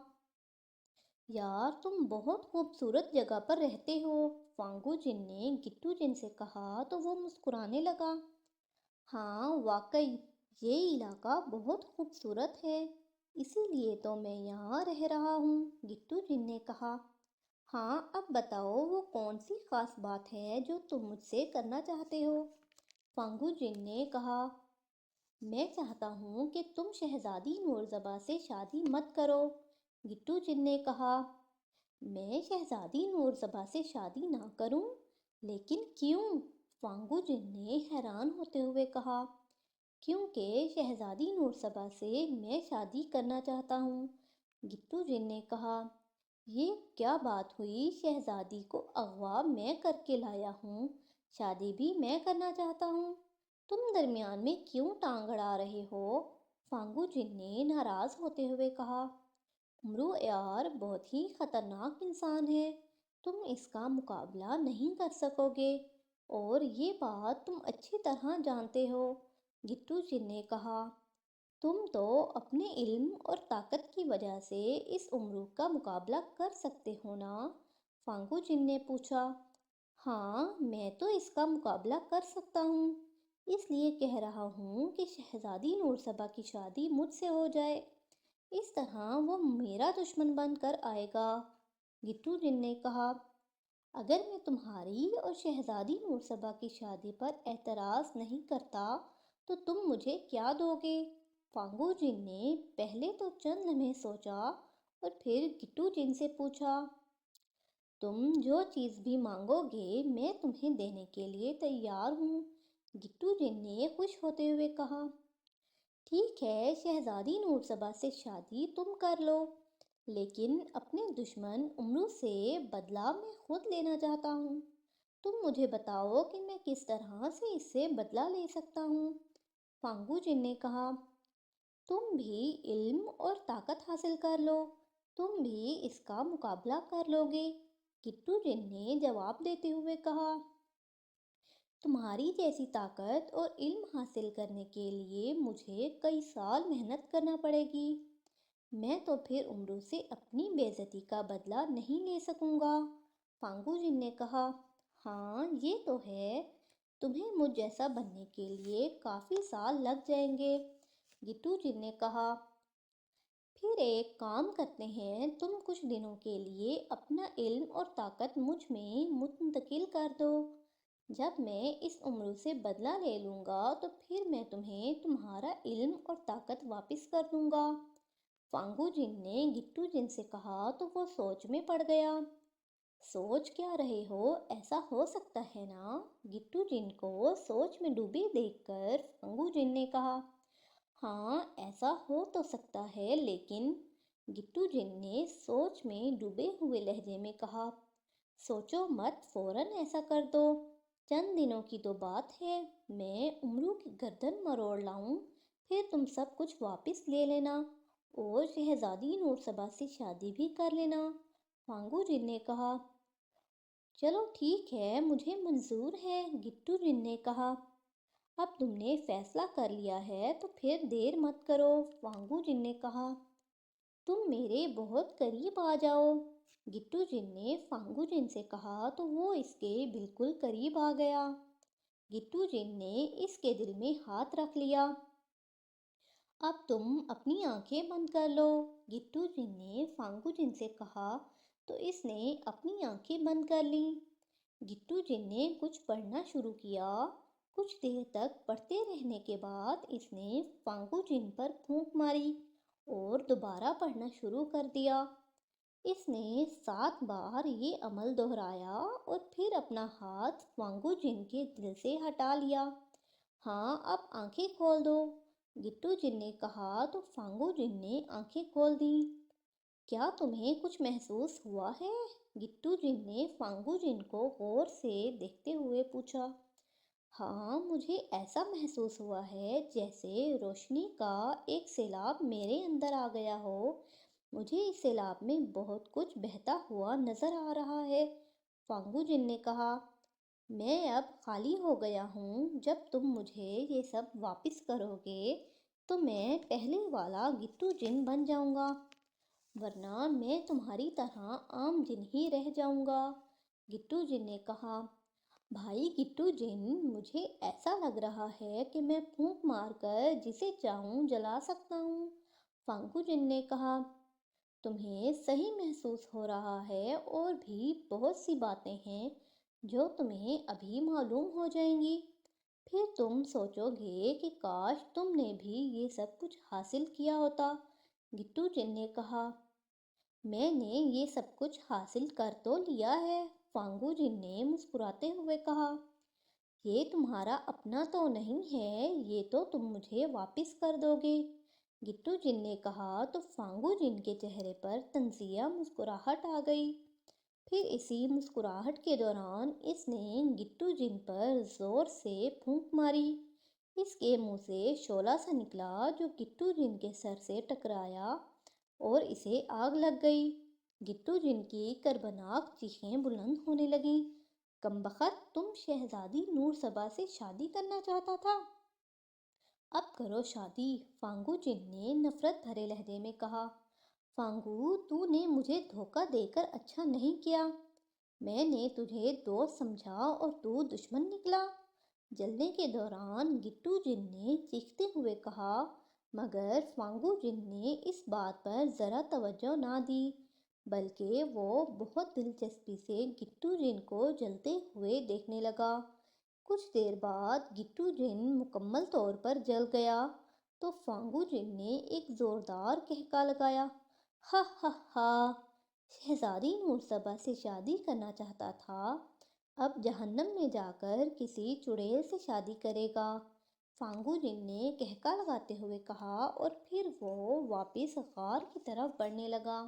یار، تم بہت خوبصورت جگہ پر رہتے ہو، فانگو جن نے گٹو جن سے کہا تو وہ مسکرانے لگا۔ ہاں واقعی، یہ علاقہ بہت خوبصورت ہے، اسی لیے تو میں یہاں رہ رہا ہوں، گٹو جن نے کہا۔ ہاں، اب بتاؤ وہ کون سی خاص بات ہے جو تم مجھ سے کرنا چاہتے ہو؟ فانگو جن نے کہا، میں چاہتا ہوں کہ تم شہزادی نور صبا سے شادی مت کرو۔ گٹو جن نے کہا، میں شہزادی نور صبا سے شادی نہ کروں؟ لیکن کیوں؟ فانگو جن نے حیران ہوتے ہوئے کہا، کیونکہ شہزادی نور صبا سے میں شادی کرنا چاہتا ہوں۔ گٹو جن نے کہا، یہ کیا بات ہوئی؟ شہزادی کو اغوا میں کر کے لایا ہوں، شادی بھی میں کرنا چاہتا ہوں، تم درمیان میں کیوں ٹانگ اڑا رہے ہو؟ فانگو جن نے ناراض ہوتے ہوئے کہا، امرو یار بہت ہی خطرناک انسان ہے، تم اس کا مقابلہ نہیں کر سکو گے، اور یہ بات تم اچھی طرح جانتے ہو۔ گٹو جن نے کہا، تم تو اپنے علم اور طاقت کی وجہ سے اس امرو کا مقابلہ کر سکتے ہو نا؟ فانگو جن نے پوچھا۔ ہاں، میں تو اس کا مقابلہ کر سکتا ہوں، اس لیے کہہ رہا ہوں کہ شہزادی نور صبا کی شادی مجھ سے ہو جائے، اس طرح وہ میرا دشمن بن کر آئے گا۔ گٹو جن نے کہا، اگر میں تمہاری اور شہزادی نور صبا کی شادی پر اعتراض نہیں کرتا تو تم مجھے کیا دو گے؟ فانگو جن نے پہلے تو چند لمحے سوچا اور پھر گٹو جن سے پوچھا، تم جو چیز بھی مانگو گے میں تمہیں دینے کے لیے تیار ہوں۔ گٹو جن نے خوش ہوتے ہوئے کہا، ٹھیک ہے، شہزادی نور صبا سے شادی تم کر لو، لیکن اپنے دشمن امرو سے بدلہ میں خود لینا چاہتا ہوں۔ تم مجھے بتاؤ کہ میں کس طرح سے اس سے بدلہ لے سکتا ہوں۔ فانگو جن نے کہا، تم بھی علم اور طاقت حاصل کر لو، تم بھی اس کا مقابلہ کر لو گے۔ گٹو جن نے جواب دیتے ہوئے کہا، تمہاری جیسی طاقت اور علم حاصل کرنے کے لیے مجھے کئی سال محنت کرنا پڑے گی، میں تو پھر عمروں سے اپنی بے عزتی کا بدلہ نہیں لے سکوں گا۔ فانگو جن نے کہا، ہاں یہ تو ہے، تمہیں مجھ جیسا بننے کے لیے کافی سال لگ جائیں گے۔ گٹو جن نے کہا، پھر ایک کام کرتے ہیں، تم کچھ دنوں کے لیے اپنا علم اور طاقت مجھ میں منتقل کر دو، جب میں اس عمر سے بدلہ لے لوں گا تو پھر میں تمہیں تمہارا علم اور طاقت واپس کر دوں گا۔ فانگو جن نے گٹو جن سے کہا تو وہ سوچ میں پڑ گیا۔ سوچ کیا رہے ہو، ایسا ہو سکتا ہے نا؟ گٹو جن کو سوچ میں ڈوبے دیکھ کر فانگو جن نے کہا، ہاں ایسا ہو تو سکتا ہے، لیکن گٹو جن نے سوچ میں ڈوبے ہوئے لہجے میں کہا، سوچو مت، فوراً ایسا کر دو، چند دنوں کی تو بات ہے، میں امرو کی گردن مروڑ لاؤں، پھر تم سب کچھ واپس لے لینا اور شہزادی نور صبا سے شادی بھی کر لینا۔ فانگو جن نے کہا، چلو ٹھیک ہے، مجھے منظور ہے۔ گٹو جن نے کہا، اب تم نے فیصلہ کر لیا ہے تو پھر دیر مت کرو۔ فانگو جن نے کہا، تم میرے بہت قریب آ جاؤ۔ گٹو جن نے فانگو جن سے کہا تو وہ اس کے بالکل قریب آ گیا۔ گٹو جن نے اس کے دل میں ہاتھ رکھ لیا۔ اب تم اپنی آنکھیں بند کر لو۔ گٹو جن نے فانگو جن سے کہا تو اس نے اپنی آنکھیں بند کر لیں۔ گٹو جن نے کچھ پڑھنا شروع کیا۔ کچھ دیر تک پڑھتے رہنے کے بعد اس نے فانگو جن پر پھونک ماری اور دوبارہ پڑھنا شروع کر دیا۔ اس نے 7 بار یہ عمل دہرایا اور پھر اپنا ہاتھ فانگو جن کے دل سے ہٹا لیا۔ ہاں اب آنکھیں کھول دو، گٹو جن نے کہا تو فانگو جن نے آنکھیں کھول دیں۔ کیا تمہیں کچھ محسوس ہوا ہے؟ گٹو جن نے فانگو جن کو غور سے دیکھتے ہوئے پوچھا۔ ہاں مجھے ایسا محسوس ہوا ہے جیسے روشنی کا ایک سیلاب میرے اندر آ گیا ہو، مجھے اس سیلاب میں بہت کچھ بہتا ہوا نظر آ رہا ہے۔ فانگو جن نے کہا، میں اب خالی ہو گیا ہوں، جب تم مجھے یہ سب واپس کرو گے تو میں پہلے والا گٹو جن بن جاؤں گا، ورنہ میں تمہاری طرح عام جن ہی رہ جاؤں گا۔ گٹو جن نے کہا، بھائی گٹو جن، مجھے ایسا لگ رہا ہے کہ میں پھونک مار کر جسے چاہوں جلا سکتا ہوں۔ فانگو جن نے کہا، تمہیں صحیح محسوس ہو رہا ہے، اور بھی بہت سی باتیں ہیں جو تمہیں ابھی معلوم ہو جائیں گی، پھر تم سوچو گے کہ کاش تم نے بھی یہ سب کچھ حاصل کیا ہوتا۔ گٹو جن نے کہا، میں نے یہ سب کچھ حاصل کر تو لیا ہے۔ فانگو جن نے مسکراتے ہوئے کہا، یہ تمہارا اپنا تو نہیں ہے، یہ تو تم مجھے واپس کر دو گے۔ گٹو جن نے کہا تو فانگو جن کے چہرے پر طنزیہ مسکراہٹ آ گئی۔ پھر اسی مسکراہٹ کے دوران اس نے گٹو جن پر زور سے پھونک ماری۔ اس کے منہ سے شعلہ سا نکلا جو گٹو جن کے سر سے ٹکرایا اور اسے آگ لگ گئی۔ گٹو جن کی کربناک چیخیں بلند ہونے لگیں، کمبخت، تم شہزادی نور صبا سے شادی کرنا چاہتا تھا؟ اب کرو شادی۔ فانگو جن نے نفرت بھرے لہجے میں کہا، فانگو تو نے مجھے دھوکہ دے کر اچھا نہیں کیا، میں نے تجھے دوست سمجھا اور تو دشمن نکلا۔ جلنے کے دوران گٹو جن نے چیختے ہوئے کہا، مگر فانگو جن نے اس بات پر ذرا توجہ نہ دی، بلکہ وہ بہت دلچسپی سے گٹو جن کو جلتے ہوئے دیکھنے لگا۔ کچھ دیر بعد گٹو جن مکمل طور پر جل گیا تو فانگو جن نے ایک زوردار قہقہ لگایا، ہا ہا ہا! شہزادی نورسبا سے شادی کرنا چاہتا تھا، اب جہنم میں جا کر کسی چڑیل سے شادی کرے گا۔ فانگو جن نے قہقہ لگاتے ہوئے کہا اور پھر وہ واپس غار کی طرف بڑھنے لگا۔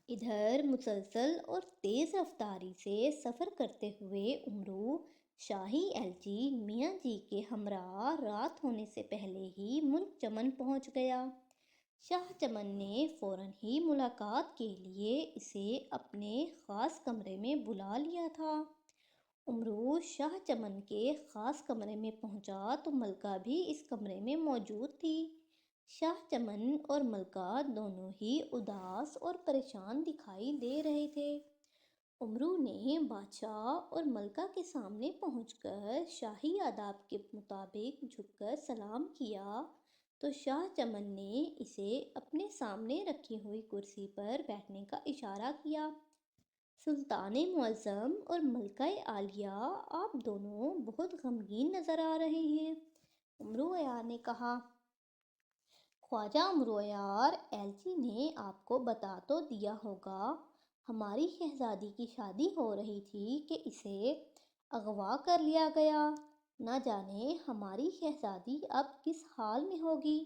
ادھر مسلسل اور تیز رفتاری سے سفر کرتے ہوئے امرو شاہی ایلچی میاں جی کے ہمراہ رات ہونے سے پہلے ہی ملک چمن پہنچ گیا۔ شاہ چمن نے فوراً ہی ملاقات کے لیے اسے اپنے خاص کمرے میں بلا لیا تھا۔ امرو شاہ چمن کے خاص کمرے میں پہنچا تو ملکہ بھی اس کمرے میں موجود تھی۔ شاہ چمن اور ملکہ دونوں ہی اداس اور پریشان دکھائی دے رہے تھے۔ امرو نے بادشاہ اور ملکہ کے سامنے پہنچ کر شاہی آداب کے مطابق جھک کر سلام کیا تو شاہ چمن نے اسے اپنے سامنے رکھی ہوئی کرسی پر بیٹھنے کا اشارہ کیا۔ سلطان معظم اور ملکہ عالیہ، آپ دونوں بہت غمگین نظر آ رہے ہیں، امرو عیار نے کہا۔ خواجہ امرو عیار، ایلچی نے آپ کو بتا تو دیا ہوگا، ہماری شہزادی کی شادی ہو رہی تھی کہ اسے اغوا کر لیا گیا۔ نہ جانے ہماری شہزادی اب کس حال میں ہوگی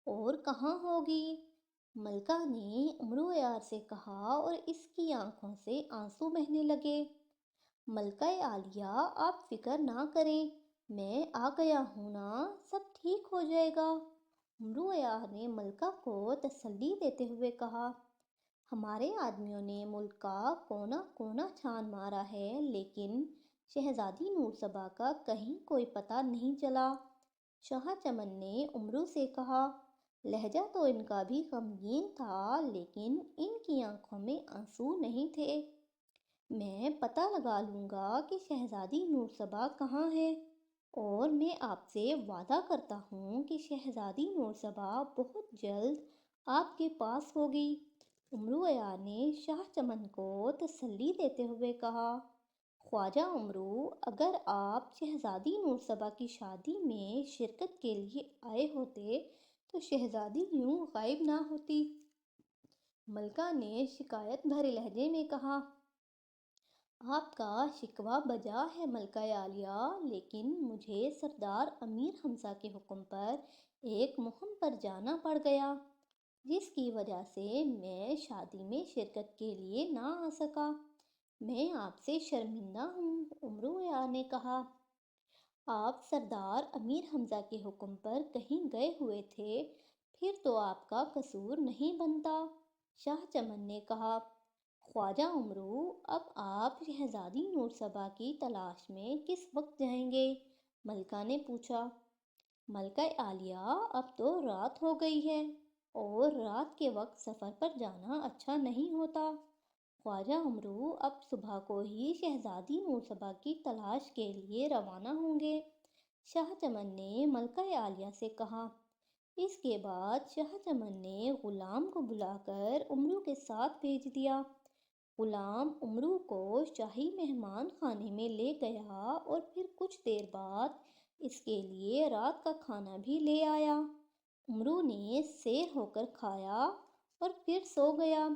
اور کہاں ہوگی؟ ملکہ نے امرو عیار سے کہا اور اس کی آنکھوں سے آنسو بہنے لگے۔ ملکہ عالیہ، آپ فکر نہ کریں، میں آ گیا ہوں نا، سب ٹھیک ہو جائے گا، امرو عیار نے ملکہ کو تسلی دیتے ہوئے کہا۔ ہمارے آدمیوں نے ملک کا کونا کونا چھان مارا ہے لیکن شہزادی نورسبا کا کہیں کوئی پتہ نہیں چلا، شاہ چمن نے امرو سے کہا۔ لہجہ تو ان کا بھی غمگین تھا لیکن ان کی آنکھوں میں آنسو نہیں تھے۔ میں پتہ لگا لوں گا کہ شہزادی نورسبا کہاں ہے اور میں آپ سے وعدہ کرتا ہوں کہ شہزادی نورسبا بہت جلد آپ کے پاس ہوگی، امرو عیار نے شاہ چمن کو تسلی دیتے ہوئے کہا۔ خواجہ امرو، اگر آپ شہزادی نورسبا کی شادی میں شرکت کے لیے آئے ہوتے تو شہزادی یوں غائب نہ ہوتی، ملکہ نے شکایت بھرے لہجے میں کہا۔ آپ کا شکوہ بجا ہے ملکہ عالیہ، لیکن مجھے سردار امیر حمزہ کے حکم پر ایک مہم پر جانا پڑ گیا، جس کی وجہ سے میں شادی میں شرکت کے لیے نہ آ سکا۔ میں آپ سے شرمندہ ہوں، امرو عیار نے کہا۔ آپ سردار امیر حمزہ کے حکم پر کہیں گئے ہوئے تھے، پھر تو آپ کا قصور نہیں بنتا، شاہ چمن نے کہا۔ خواجہ امرو، اب آپ شہزادی نورسبا کی تلاش میں کس وقت جائیں گے؟ ملکہ نے پوچھا۔ ملکہ عالیہ، اب تو رات ہو گئی ہے اور رات کے وقت سفر پر جانا اچھا نہیں ہوتا، خواجہ امرو اب صبح کو ہی شہزادی نورسبا کی تلاش کے لیے روانہ ہوں گے، شاہ چمن نے ملکہ عالیہ سے کہا۔ اس کے بعد شاہ چمن نے غلام کو بلا کر امرو کے ساتھ بھیج دیا۔ غلام امرو کو شاہی مہمان خانے میں لے گیا اور پھر کچھ دیر بعد اس کے لیے رات کا کھانا بھی لے آیا۔ امرو نے سیر ہو کر کھایا اور پھر سو گیا۔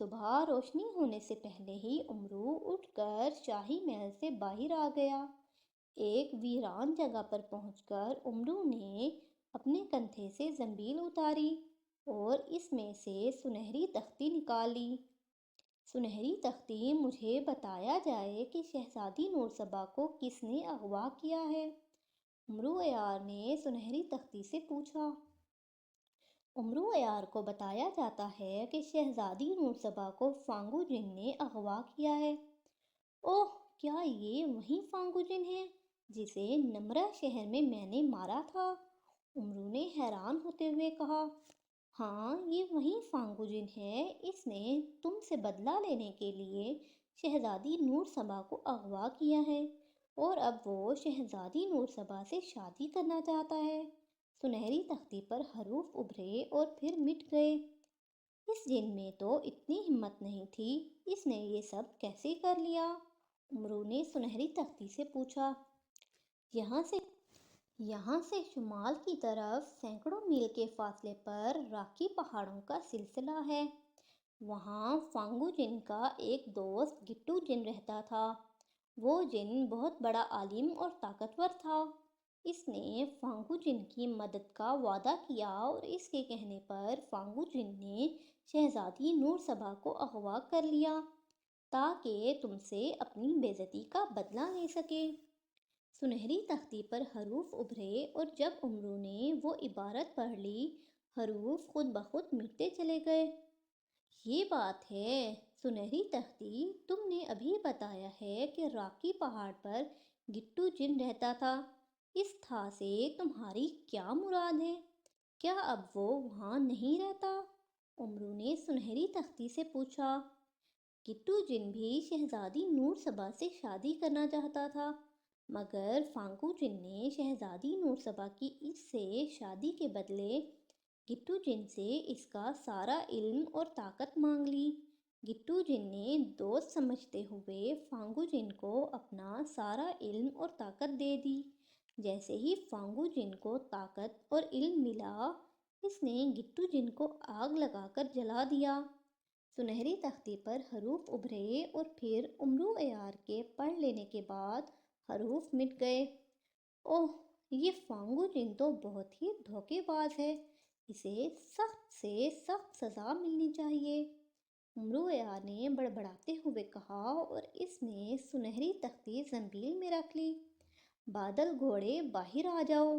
صبح روشنی ہونے سے پہلے ہی امرو اٹھ کر شاہی محل سے باہر آ گیا۔ ایک ویران جگہ پر پہنچ کر امرو نے اپنے کندھے سے زنبیل اتاری اور اس میں سے سنہری تختی نکالی۔ سنہری تختی، مجھے بتایا جائے کہ شہزادی نورسبا کو کس نے اغوا کیا ہے؟ امرو عیار نے سنہری تختی سے پوچھا۔ امرو عیار کو بتایا جاتا ہے کہ شہزادی نورسبا کو فانگو جن نے اغوا کیا ہے۔ اوہ، کیا یہ وہی فانگو جن ہے جسے نمرہ شہر میں نے مارا تھا؟ امرو نے حیران ہوتے ہوئے کہا۔ ہاں، یہ وہی فانگو جن ہے، اس نے تم سے بدلہ لینے کے لیے شہزادی نورسبا کو اغوا کیا ہے اور اب وہ شہزادی نورسبا سے شادی کرنا چاہتا ہے۔ سنہری تختی پر حروف ابھرے اور پھر مٹ گئے۔ اس جن میں تو اتنی ہمت نہیں تھی، اس نے یہ سب کیسے کر لیا؟ امرو نے سنہری تختی سے پوچھا۔ یہاں سے یہاں سے شمال کی طرف سینکڑوں میل کے فاصلے پر راکی پہاڑوں کا سلسلہ ہے۔ وہاں فانگو جن کا ایک دوست گٹو جن رہتا تھا۔ وہ جن بہت بڑا عالم اور طاقتور تھا۔ اس نے فانگو جن کی مدد کا وعدہ کیا اور اس کے کہنے پر فانگو جن نے شہزادی نور سبا کو اغوا کر لیا تاکہ تم سے اپنی بے عزتی کا بدلہ لے سکے۔ سنہری تختی پر حروف ابھرے اور جب امرو نے وہ عبارت پڑھ لی، حروف خود بخود مٹتے چلے گئے۔ یہ بات ہے سنہری تختی، تم نے ابھی بتایا ہے کہ راکی پہاڑ پر گٹو جن رہتا تھا۔ اس تھا سے تمہاری کیا مراد ہے؟ کیا اب وہ وہاں نہیں رہتا؟ امرو نے سنہری تختی سے پوچھا۔ گٹو جن بھی شہزادی نور سبا سے شادی کرنا چاہتا تھا، مگر فانگو جن نے شہزادی نور سبا کی اس سے شادی کے بدلے گٹو جن سے اس کا سارا علم اور طاقت مانگ لی۔ گٹو جن نے دوست سمجھتے ہوئے فانگو جن کو اپنا سارا علم اور طاقت دے دی۔ جیسے ہی فانگو جن کو طاقت اور علم ملا، اس نے گٹو جن کو آگ لگا کر جلا دیا۔ سنہری تختی پر حروف ابھرے اور پھر امرو عیار کے پڑھ لینے کے بعد حروف مٹ گئے۔ اوہ، یہ فانگو جن تو بہت ہی دھوکے باز ہے، اسے سخت سے سخت سزا ملنی چاہیے، امرو عیار نے بڑبڑاتے ہوئے کہا اور اس نے سنہری تختی زنبیل میں رکھ لی۔ بادل گھوڑے باہر آ جاؤ،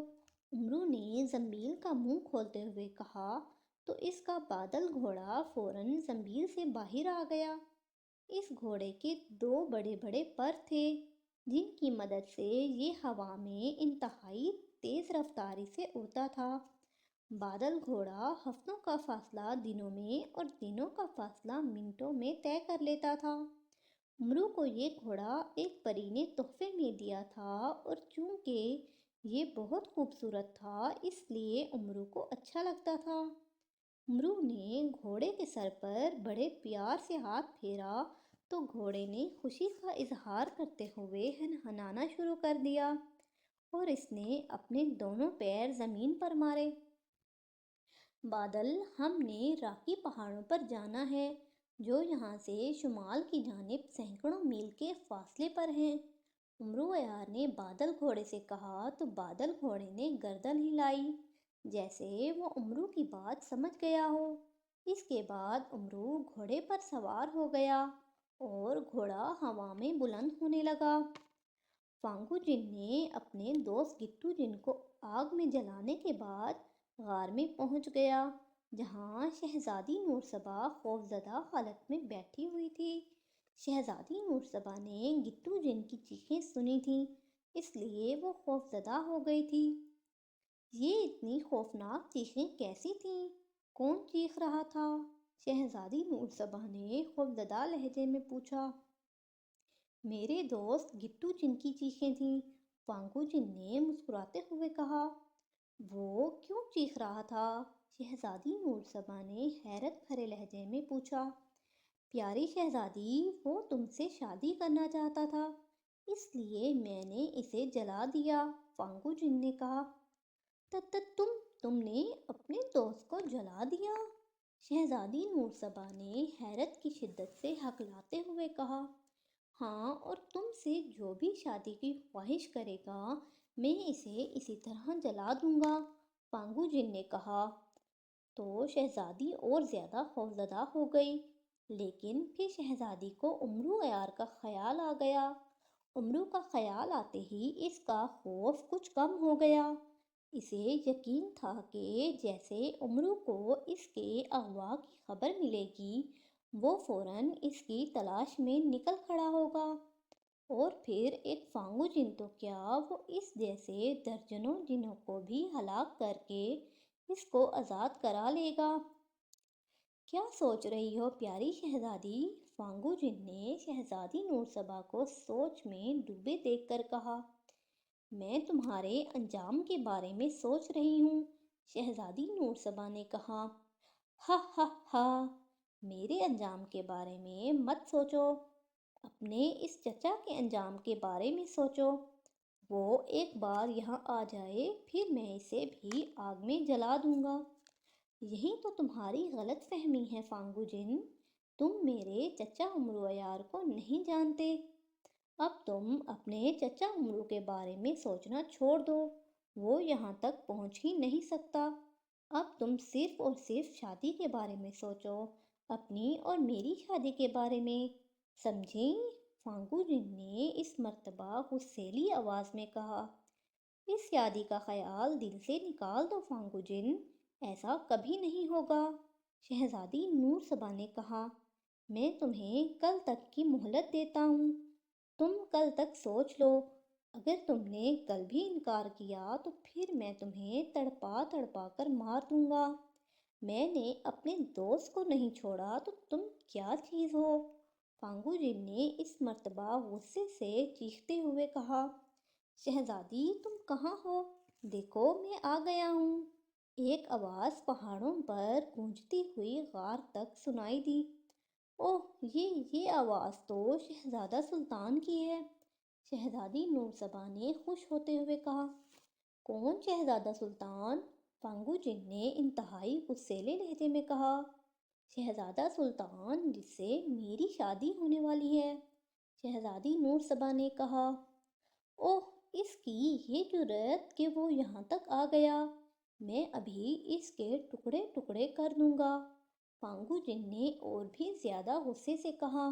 امرو نے زنبیل کا منہ کھولتے ہوئے کہا تو اس کا بادل گھوڑا فوراً زنبیل سے باہر آ گیا۔ اس گھوڑے کے دو بڑے بڑے پر تھے جن کی مدد سے یہ ہوا میں انتہائی تیز رفتاری سے اڑتا تھا۔ بادل گھوڑا ہفتوں کا فاصلہ دنوں میں اور دنوں کا فاصلہ منٹوں میں طے کر لیتا تھا۔ امرو کو یہ گھوڑا ایک پری نے تحفے میں دیا تھا اور چونکہ یہ بہت خوبصورت تھا اس لیے امرو کو اچھا لگتا تھا۔ امرو نے گھوڑے کے سر پر بڑے پیار سے ہاتھ پھیرا تو گھوڑے نے خوشی کا اظہار کرتے ہوئے ہنہنانا شروع کر دیا اور اس نے اپنے دونوں پیر زمین پر مارے۔ بادل، ہم نے راکی پہاڑوں پر جانا ہے جو یہاں سے شمال کی جانب سینکڑوں میل کے فاصلے پر ہیں، امرو عیار نے بادل گھوڑے سے کہا تو بادل گھوڑے نے گردن ہلائی جیسے وہ امرو کی بات سمجھ گیا ہو۔ اس کے بعد امرو گھوڑے پر سوار ہو گیا اور گھوڑا ہوا میں بلند ہونے لگا۔ فانگو جن نے اپنے دوست گٹو جن کو آگ میں جلانے کے بعد غار میں پہنچ گیا جہاں شہزادی نور سبا خوفزدہ حالت میں بیٹھی ہوئی تھی۔ شہزادی نور سبا نے گٹو جن کی چیخیں سنی تھیں، اس لیے وہ خوفزدہ ہو گئی تھی۔ یہ اتنی خوفناک چیخیں کیسی تھیں؟ کون چیخ رہا تھا؟ شہزادی نور سبا نے خوفزدہ لہجے میں پوچھا۔ میرے دوست گٹو جن کی چیخیں تھیں، فانگو جن نے مسکراتے ہوئے کہا۔ وہ کیوں چیخ رہا تھا؟ شہزادی نور سبا نے حیرت بھرے لہجے میں پوچھا۔ پیاری شہزادی، وہ تم سے شادی کرنا چاہتا تھا، اس لیے میں نے اسے جلا دیا، فانگو جن نے کہا۔ تم نے اپنے دوست کو جلا دیا؟ شہزادی نور سبا نے حیرت کی شدت سے ہکلاتے ہوئے کہا۔ ہاں، اور تم سے جو بھی شادی کی خواہش کرے گا میں اسے اسی طرح جلا دوں گا، فانگو جن نے کہا۔ تو شہزادی اور زیادہ خوفزدہ ہو گئی، لیکن پھر شہزادی کو امرو عیار کا خیال آ گیا۔ امرو کا خیال آتے ہی اس کا خوف کچھ کم ہو گیا۔ اسے یقین تھا کہ جیسے امرو کو اس کے اغوا کی خبر ملے گی وہ فوراً اس کی تلاش میں نکل کھڑا ہوگا، اور پھر ایک فانگو جن تو کیا وہ اس جیسے درجنوں جنوں کو بھی ہلاک کر کے اس کو آزاد کرا لے گا۔ کیا سوچ رہی ہو پیاری شہزادی؟ فانگو جن نے شہزادی نور سبا کو سوچ میں ڈوبے دیکھ کر کہا۔ میں تمہارے انجام کے بارے میں سوچ رہی ہوں، شہزادی نور سبا نے کہا۔ ہا ہا ہا، میرے انجام کے بارے میں مت سوچو، اپنے اس چچا کے انجام کے بارے میں سوچو۔ وہ ایک بار یہاں آ جائے پھر میں اسے بھی آگ میں جلا دوں گا۔ یہی تو تمہاری غلط فہمی ہے فانگو جن، تم میرے چچا امرو عیار کو نہیں جانتے۔ اب تم اپنے چچا امرو کے بارے میں سوچنا چھوڑ دو، وہ یہاں تک پہنچ ہی نہیں سکتا۔ اب تم صرف اور صرف شادی کے بارے میں سوچو، اپنی اور میری شادی کے بارے میں، سمجھیں؟ فانگو جن نے اس مرتبہ غصیلی آواز میں کہا۔ اس شادی کا خیال دل سے نکال دو فانگو جن، ایسا کبھی نہیں ہوگا۔ شہزادی نور سبا نے کہا، میں تمہیں کل تک کی مہلت دیتا ہوں، تم کل تک سوچ لو، اگر تم نے کل بھی انکار کیا تو پھر میں تمہیں تڑپا تڑپا کر مار دوں گا۔ میں نے اپنے دوست کو نہیں چھوڑا تو تم کیا چیز ہو؟ فانگو جن نے اس مرتبہ غصے سے چیختے ہوئے کہا، شہزادی تم کہاں ہو؟ دیکھو میں آ گیا ہوں۔ ایک آواز پہاڑوں پر گونجتی ہوئی غار تک سنائی دی۔ اوہ، یہ آواز تو شہزادہ سلطان کی ہے، شہزادی نور سبا نے خوش ہوتے ہوئے کہا۔ کون شہزادہ سلطان؟ فانگو جن نے انتہائی غصیلے لہجے میں کہا۔ شہزادہ سلطان جس سے میری شادی ہونے والی ہے، شہزادی نور سبا نے کہا۔ اوہ، اس کی یہ جرأت کہ وہ یہاں تک آ گیا، میں ابھی اس کے ٹکڑے ٹکڑے کر دوں گا، فانگو جن نے اور بھی زیادہ غصے سے کہا۔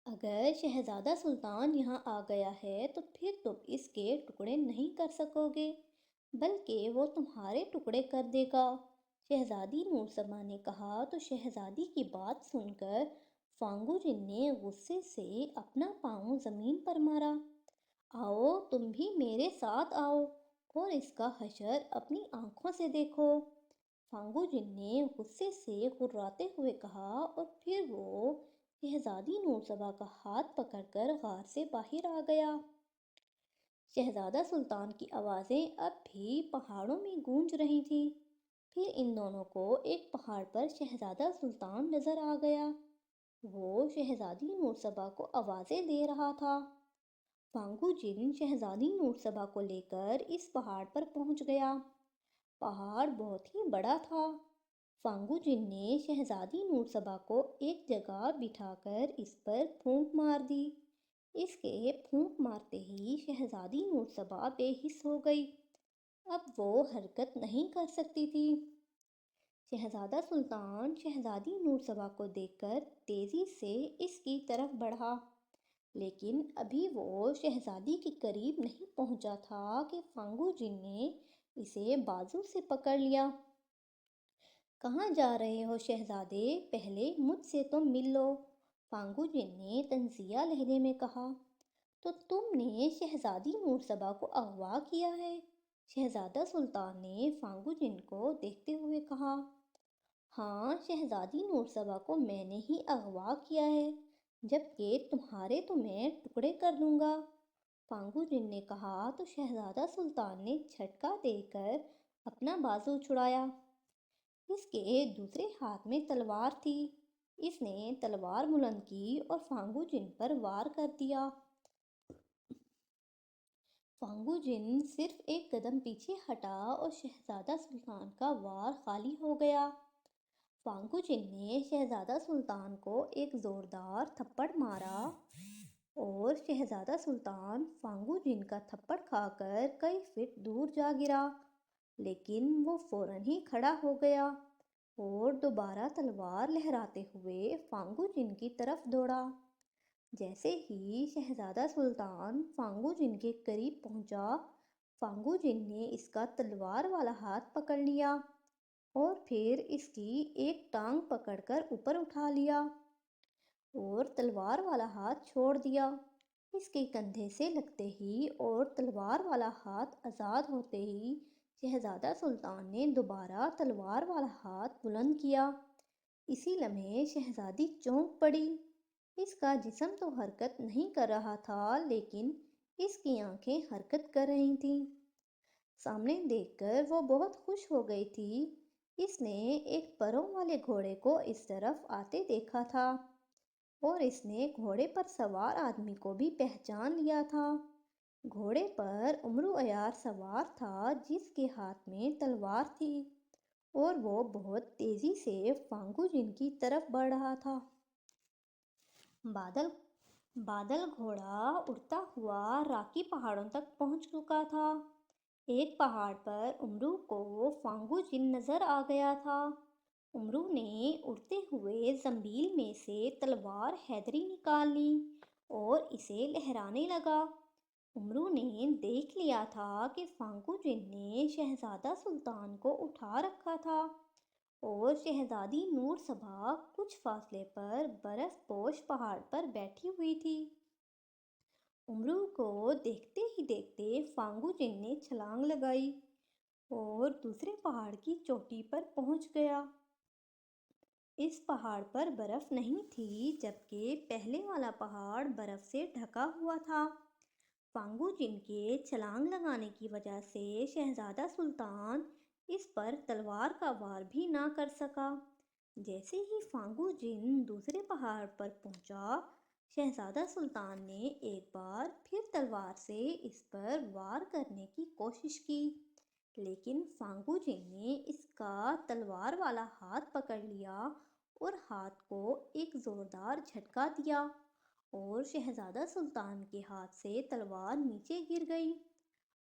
اگر شہزادہ سلطان یہاں آ گیا ہے تو پھر تم اس کے ٹکڑے نہیں کر سکو گے، بلکہ وہ تمہارے ٹکڑے کر دے گا، شہزادی نور سبا نے کہا۔ تو شہزادی کی بات سن کر فانگو جن نے غصے سے اپنا پاؤں زمین پر مارا۔ آؤ تم بھی میرے ساتھ آؤ اور اس کا حشر اپنی آنکھوں سے دیکھو، فانگو جن نے غصے سے غراتے ہوئے کہا، اور پھر وہ شہزادی نور سبا کا ہاتھ پکڑ کر غار سے باہر آ گیا۔ شہزادہ سلطان کی آوازیں اب بھی پہاڑوں میں گونج رہی تھیں۔ پھر ان دونوں کو ایک پہاڑ پر شہزادہ سلطان نظر آ گیا، وہ شہزادی نور سبا کو آوازیں دے رہا تھا۔ فانگو جن شہزادی نور سبا کو لے کر اس پہاڑ پر پہنچ گیا۔ پہاڑ بہت ہی بڑا تھا۔ فانگو جن نے شہزادی نور سبا کو ایک جگہ بٹھا کر اس پر پھونک مار دی۔ اس کے پھونک مارتے ہی شہزادی نور سبا بے حس ہو گئی، اب وہ حرکت نہیں کر سکتی تھی۔ شہزادہ سلطان شہزادی نور سبا کو دیکھ کر تیزی سے اس کی طرف بڑھا، لیکن ابھی وہ شہزادی کے قریب نہیں پہنچا تھا کہ فانگو جن نے اسے بازو سے پکڑ لیا۔ کہاں جا رہے ہو شہزادے؟ پہلے مجھ سے تو مل لو، فانگو جن نے طنزیہ لہجے میں کہا۔ تو تم نے شہزادی نور سبا کو اغوا کیا ہے؟ شہزادہ سلطان نے فانگو جن کو دیکھتے ہوئے کہا۔ ہاں، شہزادی نور سبا کو میں نے ہی اغوا کیا ہے، جبکہ تمہارے تو میں ٹکڑے کر دوں گا، فانگو جن نے کہا۔ تو شہزادہ سلطان نے جھٹکا دے کر اپنا بازو چھڑایا۔ اس کے دوسرے ہاتھ میں تلوار تھی، اس نے تلوار بلند کی اور فانگو جن پر وار کر دیا۔ فانگو جن صرف ایک قدم پیچھے ہٹا اور شہزادہ سلطان کا وار خالی ہو گیا۔ فانگو جن نے شہزادہ سلطان کو ایک زوردار تھپڑ مارا اور شہزادہ سلطان فانگو جن کا تھپڑ کھا کر کئی فٹ دور جا گرا، لیکن وہ فوراً ہی کھڑا ہو گیا اور دوبارہ تلوار لہراتے ہوئے فانگو جن کی طرف دوڑا۔ جیسے ہی شہزادہ سلطان فانگو جن کے قریب پہنچا، فانگو جن نے اس کا تلوار والا ہاتھ پکڑ لیا اور پھر اس کی ایک ٹانگ پکڑ کر اوپر اٹھا لیا اور تلوار والا ہاتھ چھوڑ دیا۔ اس کے کندھے سے لگتے ہی اور تلوار والا ہاتھ آزاد ہوتے ہی شہزادہ سلطان نے دوبارہ تلوار والا ہاتھ بلند کیا۔ اسی لمحے شہزادی چونک پڑی، اس کا جسم تو حرکت نہیں کر رہا تھا لیکن اس کی آنکھیں حرکت کر رہی تھیں۔ سامنے دیکھ کر وہ بہت خوش ہو گئی تھی، اس نے ایک پروں والے گھوڑے کو اس طرف آتے دیکھا تھا اور اس نے گھوڑے پر سوار آدمی کو بھی پہچان لیا تھا۔ گھوڑے پر امرو عیار سوار تھا جس کے ہاتھ میں تلوار تھی اور وہ بہت تیزی سے فانگو جن کی طرف بڑھ رہا تھا۔ بادل بادل گھوڑا اڑتا ہوا راکی پہاڑوں تک پہنچ چکا تھا۔ ایک پہاڑ پر امرو کو فانگو جن نظر آ گیا تھا۔ امرو نے اڑتے ہوئے زنبیل میں سے تلوار حیدری نکال لی اور اسے لہرانے لگا۔ امرو نے دیکھ لیا تھا کہ فانگو جن نے شہزادہ سلطان کو اٹھا رکھا تھا اور شہزادی نور صبا کچھ فاصلے پر برف پوش پہاڑ پر بیٹھی ہوئی تھی۔ امرو کو دیکھتے ہی دیکھتے فانگو جن نے چھلانگ لگائی اور دوسرے پہاڑ کی چوٹی پر پہنچ گیا۔ اس پہاڑ پر برف نہیں تھی جبکہ پہلے والا پہاڑ برف سے ڈھکا ہوا تھا۔ فانگو جن کے چھلانگ لگانے کی وجہ سے شہزادہ سلطان اس پر تلوار کا وار بھی نہ کر سکا۔ جیسے ہی فانگو جن دوسرے پہاڑ پر پہنچا، شہزادہ سلطان نے ایک بار پھر تلوار سے اس پر وار کرنے کی کوشش کی، لیکن فانگو جن نے اس کا تلوار والا ہاتھ پکڑ لیا اور ہاتھ کو ایک زوردار جھٹکا دیا اور شہزادہ سلطان کے ہاتھ سے تلوار نیچے گر گئی۔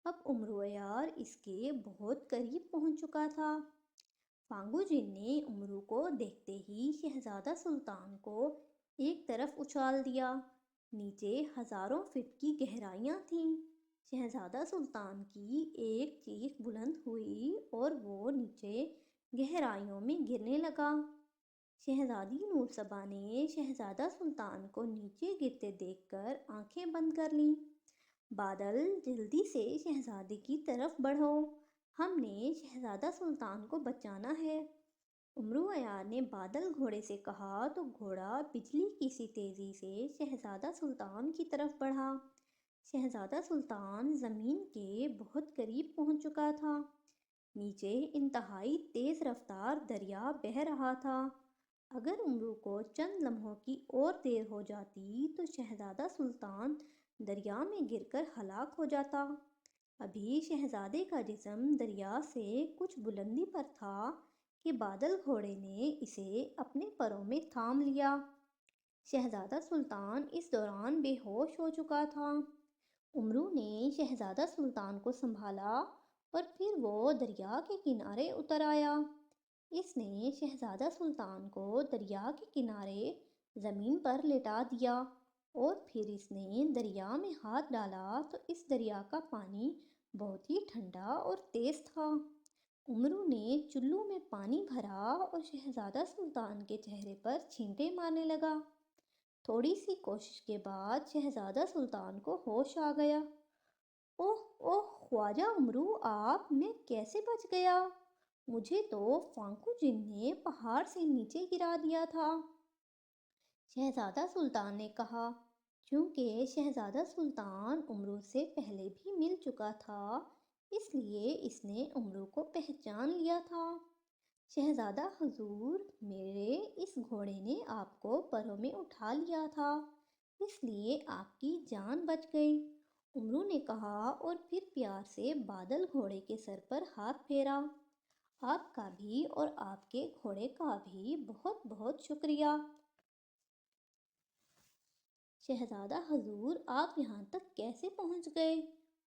اب امرو عیار اس کے بہت قریب پہنچ چکا تھا۔ فانگو جن نے امرو کو دیکھتے ہی شہزادہ سلطان کو ایک طرف اچھال دیا۔ نیچے ہزاروں فٹ کی گہرائیاں تھیں۔ شہزادہ سلطان کی ایک چیخ بلند ہوئی اور وہ نیچے گہرائیوں میں گرنے لگا۔ شہزادی نور صبا نے شہزادہ سلطان کو نیچے گرتے دیکھ کر آنکھیں بند کر لیں۔ بادل، جلدی سے شہزادے کی طرف بڑھو، ہم نے شہزادہ سلطان کو بچانا ہے۔ امرو عیار نے بادل گھوڑے سے کہا تو گھوڑا بجلی کی سی تیزی سے شہزادہ سلطان کی طرف بڑھا۔ شہزادہ سلطان زمین کے بہت قریب پہنچ چکا تھا۔ نیچے انتہائی تیز رفتار دریا بہہ رہا تھا۔ اگر امرو کو چند لمحوں کی اور دیر ہو جاتی تو شہزادہ سلطان دریا میں گر کر ہلاک ہو جاتا۔ ابھی شہزادے کا جسم دریا سے کچھ بلندی پر تھا کہ بادل گھوڑے نے اسے اپنے پروں میں تھام لیا۔ شہزادہ سلطان اس دوران بے ہوش ہو چکا تھا۔ امرو نے شہزادہ سلطان کو سنبھالا اور پھر وہ دریا کے کنارے اتر آیا۔ اس نے شہزادہ سلطان کو دریا کے کنارے زمین پر لٹا دیا اور پھر اس نے دریا میں ہاتھ ڈالا تو اس دریا کا پانی بہت ہی ٹھنڈا اور تیز تھا۔ امرو نے چلو میں پانی بھرا اور شہزادہ سلطان کے چہرے پر چھینٹے مارنے لگا۔ تھوڑی سی کوشش کے بعد شہزادہ سلطان کو ہوش آ گیا۔ اوہ اوہ خواجہ امرو، آپ، میں کیسے بچ گیا؟ مجھے تو فانگو جن نے پہاڑ سے نیچے گرا دیا تھا۔ شہزادہ سلطان نے کہا۔ چونکہ شہزادہ سلطان امرو سے پہلے بھی مل چکا تھا، اس لیے اس نے امرو کو پہچان لیا تھا۔ شہزادہ حضور، میرے اس گھوڑے نے آپ کو پروں میں اٹھا لیا تھا، اس لیے آپ کی جان بچ گئی، امرو نے کہا اور پھر پیار سے بادل گھوڑے کے سر پر ہاتھ پھیرا۔ آپ کا بھی اور آپ کے گھوڑے کا بھی بہت بہت شکریہ۔ شہزادہ حضور، آپ یہاں تک کیسے پہنچ گئے؟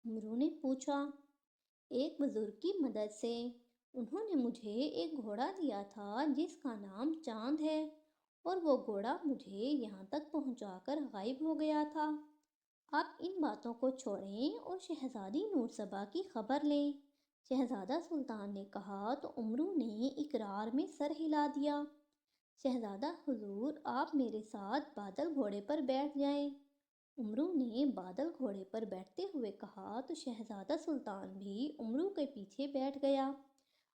امرو نے پوچھا۔ ایک بزرگ کی مدد سے۔ انہوں نے مجھے ایک گھوڑا دیا تھا جس کا نام چاند ہے، اور وہ گھوڑا مجھے یہاں تک پہنچا کر غائب ہو گیا تھا۔ آپ ان باتوں کو چھوڑیں اور شہزادی نور صبا کی خبر لیں، شہزادہ سلطان نے کہا تو امرو نے اقرار میں سر ہلا دیا۔ شہزادہ حضور، آپ میرے ساتھ بادل گھوڑے پر بیٹھ جائیں۔ امرو نے بادل گھوڑے پر بیٹھتے ہوئے کہا تو شہزادہ سلطان بھی امرو کے پیچھے بیٹھ گیا۔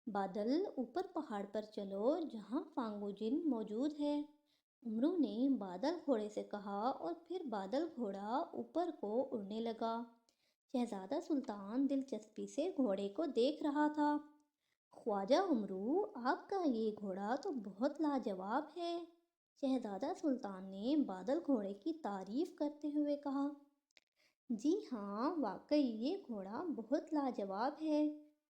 بادل، اوپر پہاڑ پر چلو جہاں فانگو جن موجود ہے، امرو نے بادل گھوڑے سے کہا اور پھر بادل گھوڑا اوپر کو اڑنے لگا۔ شہزادہ سلطان دلچسپی سے گھوڑے کو دیکھ رہا تھا۔ خواجہ عمرو، آپ کا یہ گھوڑا تو بہت لاجواب ہے۔ شہزادہ سلطان نے بادل گھوڑے کی تعریف کرتے ہوئے کہا۔ جی ہاں، واقعی یہ گھوڑا بہت لاجواب ہے،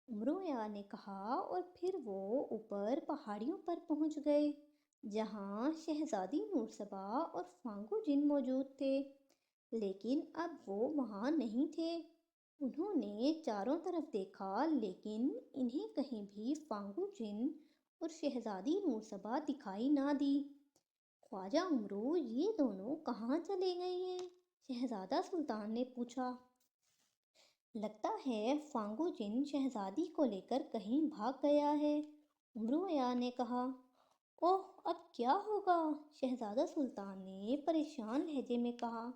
امرویا نے کہا، اور پھر وہ اوپر پہاڑیوں پر پہنچ گئے جہاں شہزادی نورسبا اور فانگو جن موجود تھے، لیکن اب وہ وہاں نہیں تھے۔ انہوں نے چاروں طرف دیکھا لیکن انہیں کہیں بھی فانگو جن اور شہزادی نورسبا دکھائی نہ دی۔ خواجہ عمرو، یہ دونوں کہاں چلے گئے ہیں؟ شہزادہ سلطان نے پوچھا۔ لگتا ہے فانگو جن شہزادی کو لے کر کہیں بھاگ گیا ہے، امرویا نے کہا۔ اوہ، اب کیا ہوگا؟ شہزادہ سلطان نے پریشان لہجے میں کہا۔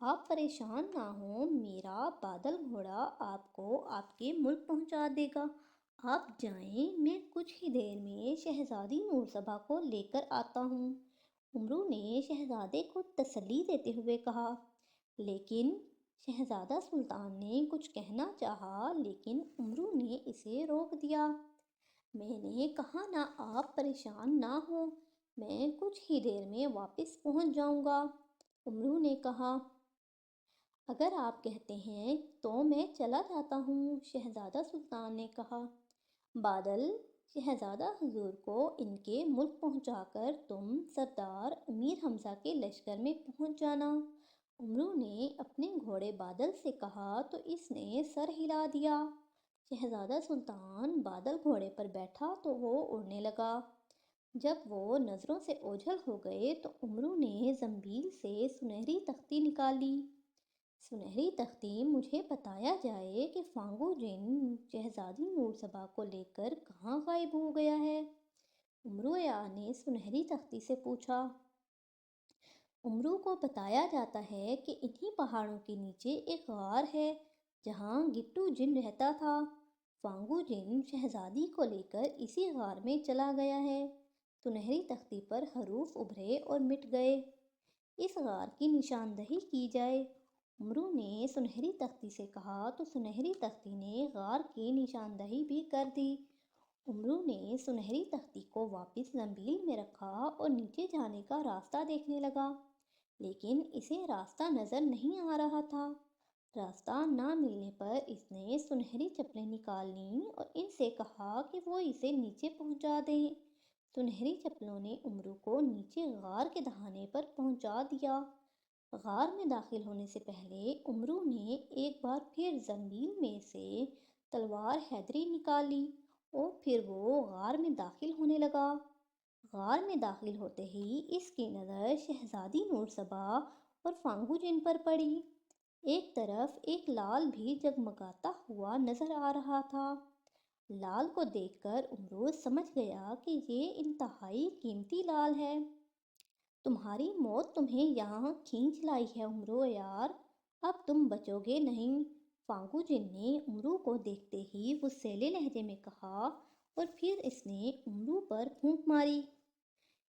آپ پریشان نہ ہوں، میرا بادل گھوڑا آپ کو آپ کے ملک پہنچا دے گا۔ آپ جائیں، میں کچھ ہی دیر میں شہزادی نورسبا کو لے کر آتا ہوں، امرو نے شہزادے کو تسلی دیتے ہوئے کہا۔ لیکن شہزادہ سلطان نے کچھ کہنا چاہا لیکن امرو نے اسے روک دیا۔ میں نے کہا نا، آپ پریشان نہ ہوں، میں کچھ ہی دیر میں واپس پہنچ جاؤں گا، امرو نے کہا۔ اگر آپ کہتے ہیں تو میں چلا جاتا ہوں، شہزادہ سلطان نے کہا۔ بادل، شہزادہ حضور کو ان کے ملک پہنچا کر تم سردار امیر حمزہ کے لشکر میں پہنچ جانا، امرو نے اپنے گھوڑے بادل سے کہا تو اس نے سر ہلا دیا۔ شہزادہ سلطان بادل گھوڑے پر بیٹھا تو وہ اڑنے لگا۔ جب وہ نظروں سے اوجھل ہو گئے تو امرو نے زنبیل سے سنہری تختی نکالی۔ سنہری تختی، مجھے بتایا جائے کہ فانگو جن شہزادی نورسبا کو لے کر کہاں غائب ہو گیا ہے، امرویا نے سنہری تختی سے پوچھا۔ امرو کو بتایا جاتا ہے کہ انہی پہاڑوں کے نیچے ایک غار ہے جہاں گٹو جن رہتا تھا، فانگو جن شہزادی کو لے کر اسی غار میں چلا گیا ہے۔ سنہری تختی پر حروف ابھرے اور مٹ گئے۔ اس غار کی نشاندہی کی جائے، امرو نے سنہری تختی سے کہا تو سنہری تختی نے غار کی نشاندہی بھی کر دی۔ امرو نے سنہری تختی کو واپس زنبیل میں رکھا اور نیچے جانے کا راستہ دیکھنے لگا، لیکن اسے راستہ نظر نہیں آ رہا تھا۔ راستہ نہ ملنے پر اس نے سنہری چپلیں نکال لیں اور ان سے کہا کہ وہ اسے نیچے پہنچا دیں۔ سنہری چپلوں نے امرو کو نیچے غار کے دہانے پر پہنچا دیا۔ غار میں داخل ہونے سے پہلے امرو نے ایک بار پھر زنبیل میں سے تلوار حیدری نکالی اور پھر وہ غار میں داخل ہونے لگا۔ غار میں داخل ہوتے ہی اس کی نظر شہزادی نورسبا اور فانگو جن پر پڑی۔ ایک طرف ایک لال بھی جگمگاتا ہوا نظر آ رہا تھا۔ لال کو دیکھ کر امرو سمجھ گیا کہ یہ انتہائی قیمتی لال ہے۔ تمہاری موت تمہیں یہاں کھینچ لائی ہے امرو یار، اب تم بچو گے نہیں، فانگو جن نے امرو کو دیکھتے ہی غصیلے لہجے میں کہا، اور پھر اس نے امرو پر پھونک ماری۔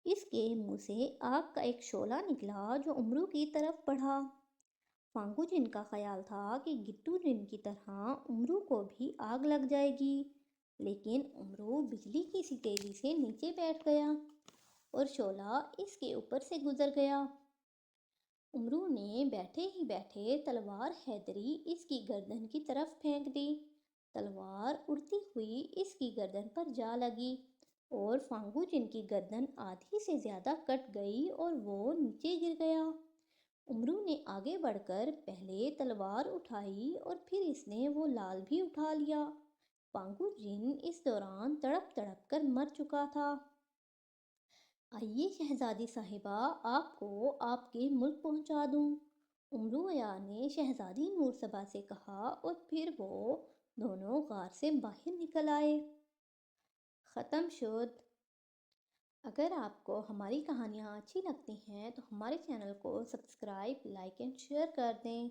اس کے منہ سے آگ کا ایک شعلہ نکلا جو امرو کی طرف بڑھا۔ فانگو جن کا خیال تھا کہ گٹو جن کی طرح امرو کو بھی آگ لگ جائے گی، لیکن امرو بجلی کی سی تیزی سے نیچے بیٹھ گیا اور شعلہ اس کے اوپر سے گزر گیا۔ امرو نے بیٹھے ہی بیٹھے تلوار حیدری اس کی گردن کی طرف پھینک دی۔ تلوار اڑتی ہوئی اس کی گردن پر جا لگی اور فانگو جن کی گردن آدھی سے زیادہ کٹ گئی اور وہ نیچے گر گیا۔ امرو نے آگے بڑھ کر پہلے تلوار اٹھائی اور پھر اس نے وہ لال بھی اٹھا لیا۔ فانگو جن اس دوران تڑپ تڑپ کر مر چکا تھا۔ آئیے شہزادی صاحبہ، آپ کو آپ کے ملک پہنچا دوں، امرویا نے شہزادی نورسبا سے کہا اور پھر وہ دونوں غار سے باہر نکل آئے۔ ختم شد۔ اگر آپ کو ہماری کہانیاں اچھی لگتی ہیں تو ہمارے چینل کو سبسکرائب، لائک اینڈ شیئر کر دیں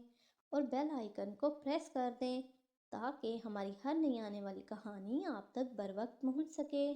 اور بیل آئیکن کو پریس کر دیں تاکہ ہماری ہر نئی آنے والی کہانی آپ تک بر وقت پہنچ سکے۔